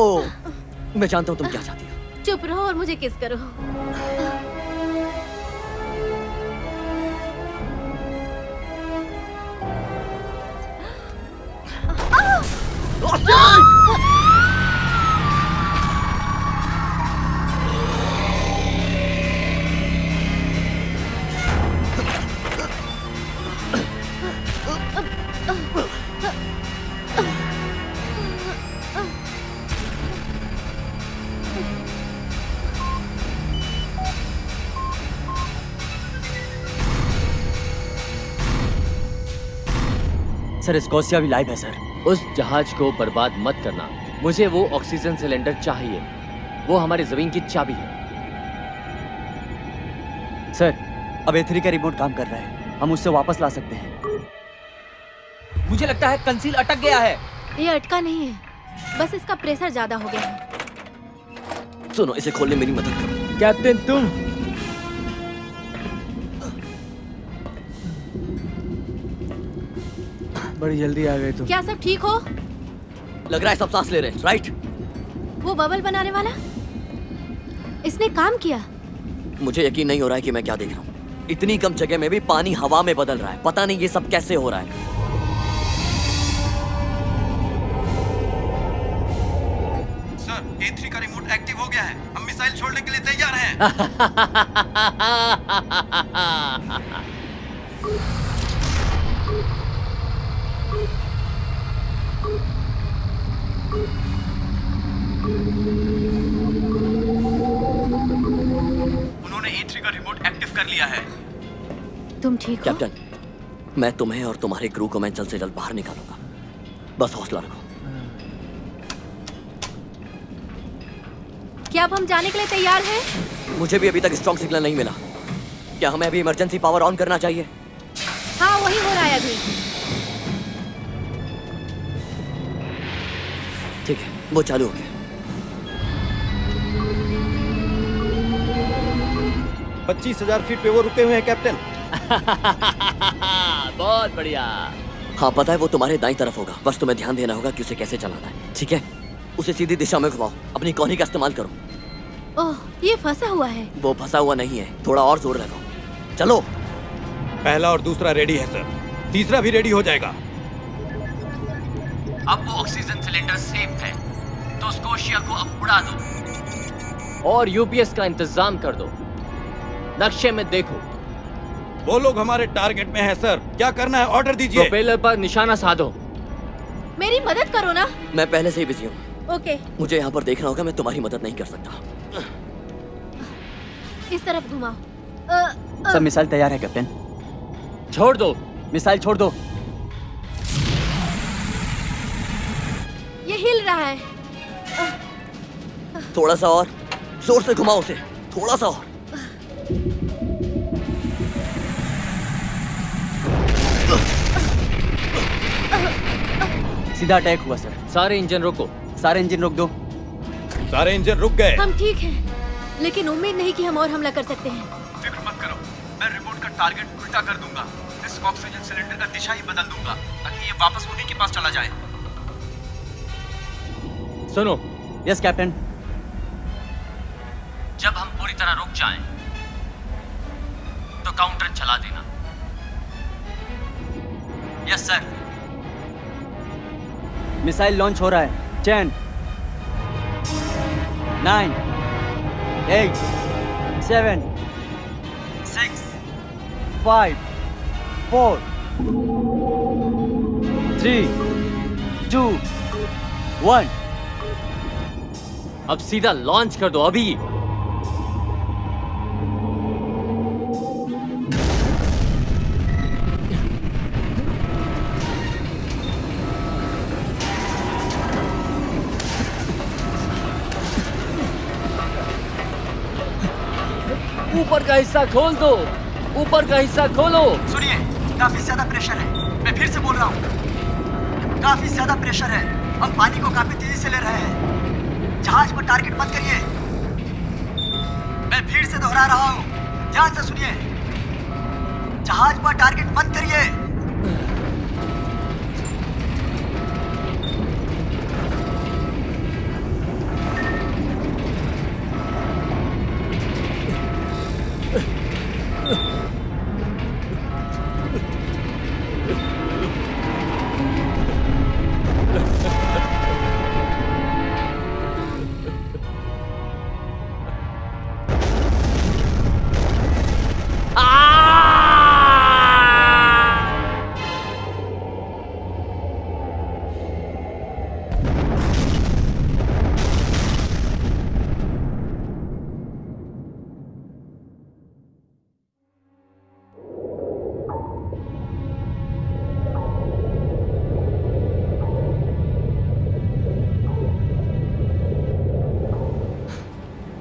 मैं जानता हूँ तुम क्या चाहती हो। चुप रहो और मुझे किस करो। सर स्कॉसिया भी लाइव है सर। उस जहाज को बर्बाद मत करना। मुझे वो ऑक्सीजन सिलेंडर चाहिए। वो हमारी जमीन की चाबी है। सर अब A3 का रिमोट काम कर रहा है, हम उससे वापस ला सकते हैं। मुझे लगता है कंसील अटक गया है। ये अटका नहीं है, बस इसका प्रेशर ज्यादा हो गया है। सुनो, इसे खोलने में मेरी मदद करो। कैप्टन तुम बड़ी जल्दी आ गए तुम। क्या सब ठीक हो? लग रहा है सब सांस ले रहे हैं, राइट? वो बबल बनाने वाला इसने काम किया। मुझे यकीन नहीं हो रहा है कि मैं क्या देख रहा हूँ। इतनी कम जगह में भी पानी हवा में बदल रहा है। पता नहीं ये सब कैसे हो रहा है। सर, A3 का रिमोट एक्टिव हो गया है। हम मिसाइल छोड़ने के लिए तैयार हैं। उन्होंने A3 का रिमोट एक्टिव कर लिया है। तुम ठीक हो? कैप्टन, मैं तुम्हें और तुम्हारे क्रू को मैं जल्द से जल्द बाहर निकालूंगा। बस हौसला रखो। क्या अब हम जाने के लिए तैयार हैं? मुझे भी अभी तक स्ट्रॉन्ग सिग्नल नहीं मिला। क्या हमें अभी इमरजेंसी पावर ऑन करना चाहिए? हाँ, वही हो रहा है अभी। ठीक है, वो चालू हो गया। 25,000 फीट पे वो रुके हुए हैं कैप्टन। बहुत बढ़िया। हाँ, पता है वो तुम्हारे दाईं तरफ होगा। बस तुम्हें ध्यान देना होगा कि उसे कैसे चलाना है। ठीक है, उसे सीधी दिशा में घुमाओ। अपनी कोहनी का इस्तेमाल करो। ओह, ये फंसा हुआ है। वो फंसा हुआ नहीं है, थोड़ा और जोर लगाओ। चलो। पहला और दूसरा रेडी है सर। तीसरा भी रेडी हो जाएगा। अब वो ऑक्सीजन सिलेंडर सेफ है, तो स्कोशिया को अब उड़ा दो और यूपीएस का इंतजाम कर दो। नक्शे में देखो। वो लोग हमारे टारगेट में हैं सर। क्या करना है, ऑर्डर दीजिए। प्रोपेलर पर निशाना साधो। मेरी मदद करो ना। मैं पहले से ही बिजी हूँ। ओके, मुझे यहाँ पर देखना होगा। मैं तुम्हारी मदद नहीं कर सकता। इस तरफ घुमाओ। सब मिसाइल तैयार है कैप्टन। छोड़ दो। मिसाइल छोड़ दो। ये हिल रहा है। थोड़ा सा और जोर से घुमाओ उसे। थोड़ा सा और। सीधा अटैक हुआ सर। सारे इंजन रोको। सारे इंजन रोक दो। सारे इंजन रुक गए। हम ठीक हैं, लेकिन उम्मीद नहीं कि हम और हमला कर सकते हैं। फिक्र मत करो, मैं रिमोट का टारगेट उल्टा कर दूंगा। इस ऑक्सीजन सिलेंडर का दिशा ही बदल दूंगा ताकि ये वापस उन्हीं के पास चला जाए। सुनो, यस कैप्टन। जब हम पूरी तरह रुक जाएं, तो काउंटर चला देना। Yes sir. मिसाइल लॉन्च हो रहा है। 10 9 8 7 6 5 4 3 2 1। अब सीधा लॉन्च कर दो अभी। ऊपर का हिस्सा खोल दो। ऊपर का हिस्सा खोलो। सुनिए, काफी ज्यादा प्रेशर है। मैं फिर से बोल रहा हूँ, काफी ज्यादा प्रेशर है। हम पानी को काफी तेजी से ले रहे हैं। जहाज पर टारगेट मत करिए। मैं फिर से दोहरा रहा हूँ, ध्यान से सुनिए। जहाज पर टारगेट मत करिए।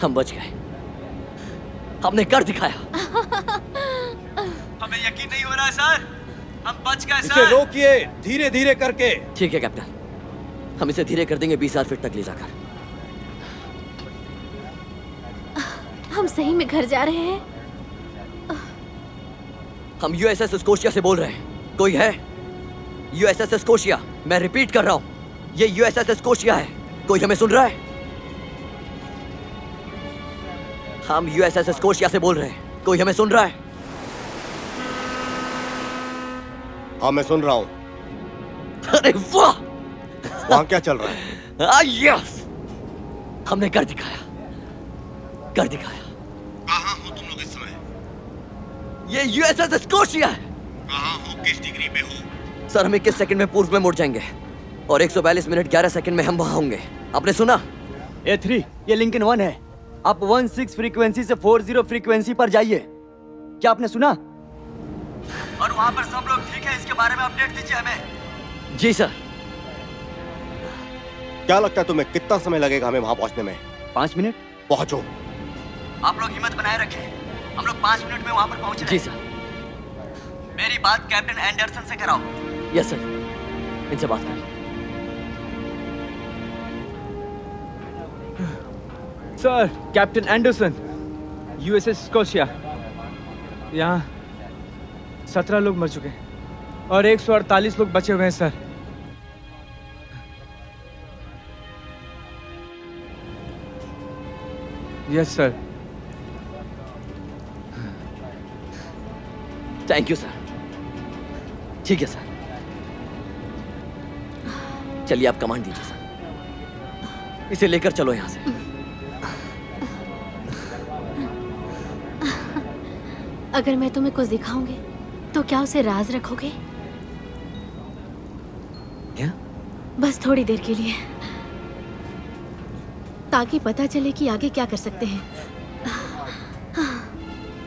हम बच गए, हमने कर दिखाया। हमें यकीन नहीं हो रहा है सर, हम बच गए इसे रोकिए, धीरे धीरे करके। ठीक है कैप्टन, हम इसे धीरे कर देंगे 20,000 फीट तक ले जाकर। हम सही में घर जा रहे हैं? हम यूएसएस स्कोशिया से बोल रहे हैं। कोई है? यूएसएस स्कोशिया, मैं रिपीट कर रहा हूं, ये यूएसएस स्कोशिया है। कोई हमें सुन रहा है? हम यूएसएस स्कोशिया से बोल रहे हैं। कोई हमें सुन रहा है? हाँ मैं सुन रहा हूँ। अरे वाह! वहाँ क्या चल रहा है? यस, हमने कर दिखाया, कर दिखाया। कहाँ हो तुम लोग इस समय? ये यूएसएस स्कोशिया है। कहाँ हो, किस डिग्री पे हो? सर हम 21 सेकंड में पूर्व में मुड़ जाएंगे और 142 मिनट 11 सेकंड में हम वहां होंगे। आपने सुना? A3 ये लिंकन 1 है। आप 16 फ्रीक्वेंसी से 40 फ्रीक्वेंसी पर जाइए। क्या आपने सुना? और वहां पर सब लोग ठीक है, इसके बारे में अपडेट दीजिए हमें। जी सर। क्या लगता है तुम्हें कितना समय लगेगा हमें वहाँ पहुँचने में? 5 मिनट। पहुँचो। आप लोग हिम्मत बनाए रखें, हम लोग 5 मिनट में वहां पर पहुंच रहे जी हैं। सर। मेरी बात कैप्टन एंडरसन से कराओ। यस सर, इनसे बात करें। Sir, captain Anderson, USS Scotia. यहाँ 17 लोग मर चुके हैं और 148 लोग बचे हुए हैं sir. Yes sir. Thank you sir. ठीक है सर, चलिए आप कमांड दीजिए सर, इसे लेकर चलो यहां से। अगर मैं तुम्हें कुछ दिखाऊंगी तो क्या उसे राज रखोगे? क्या? बस थोड़ी देर के लिए, ताकि पता चले कि आगे क्या कर सकते हैं।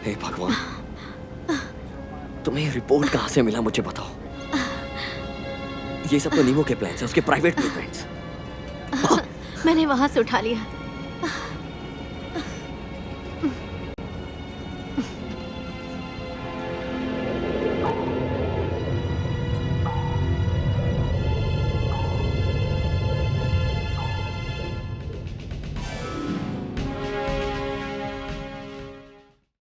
हे भगवान, तुम्हें रिपोर्ट कहां से मिला मुझे बताओ। ये सब तो नीमो के प्लान्स हैं, उसके प्राइवेट ब्लूप्रिंट्स। मैंने वहां से उठा लिया।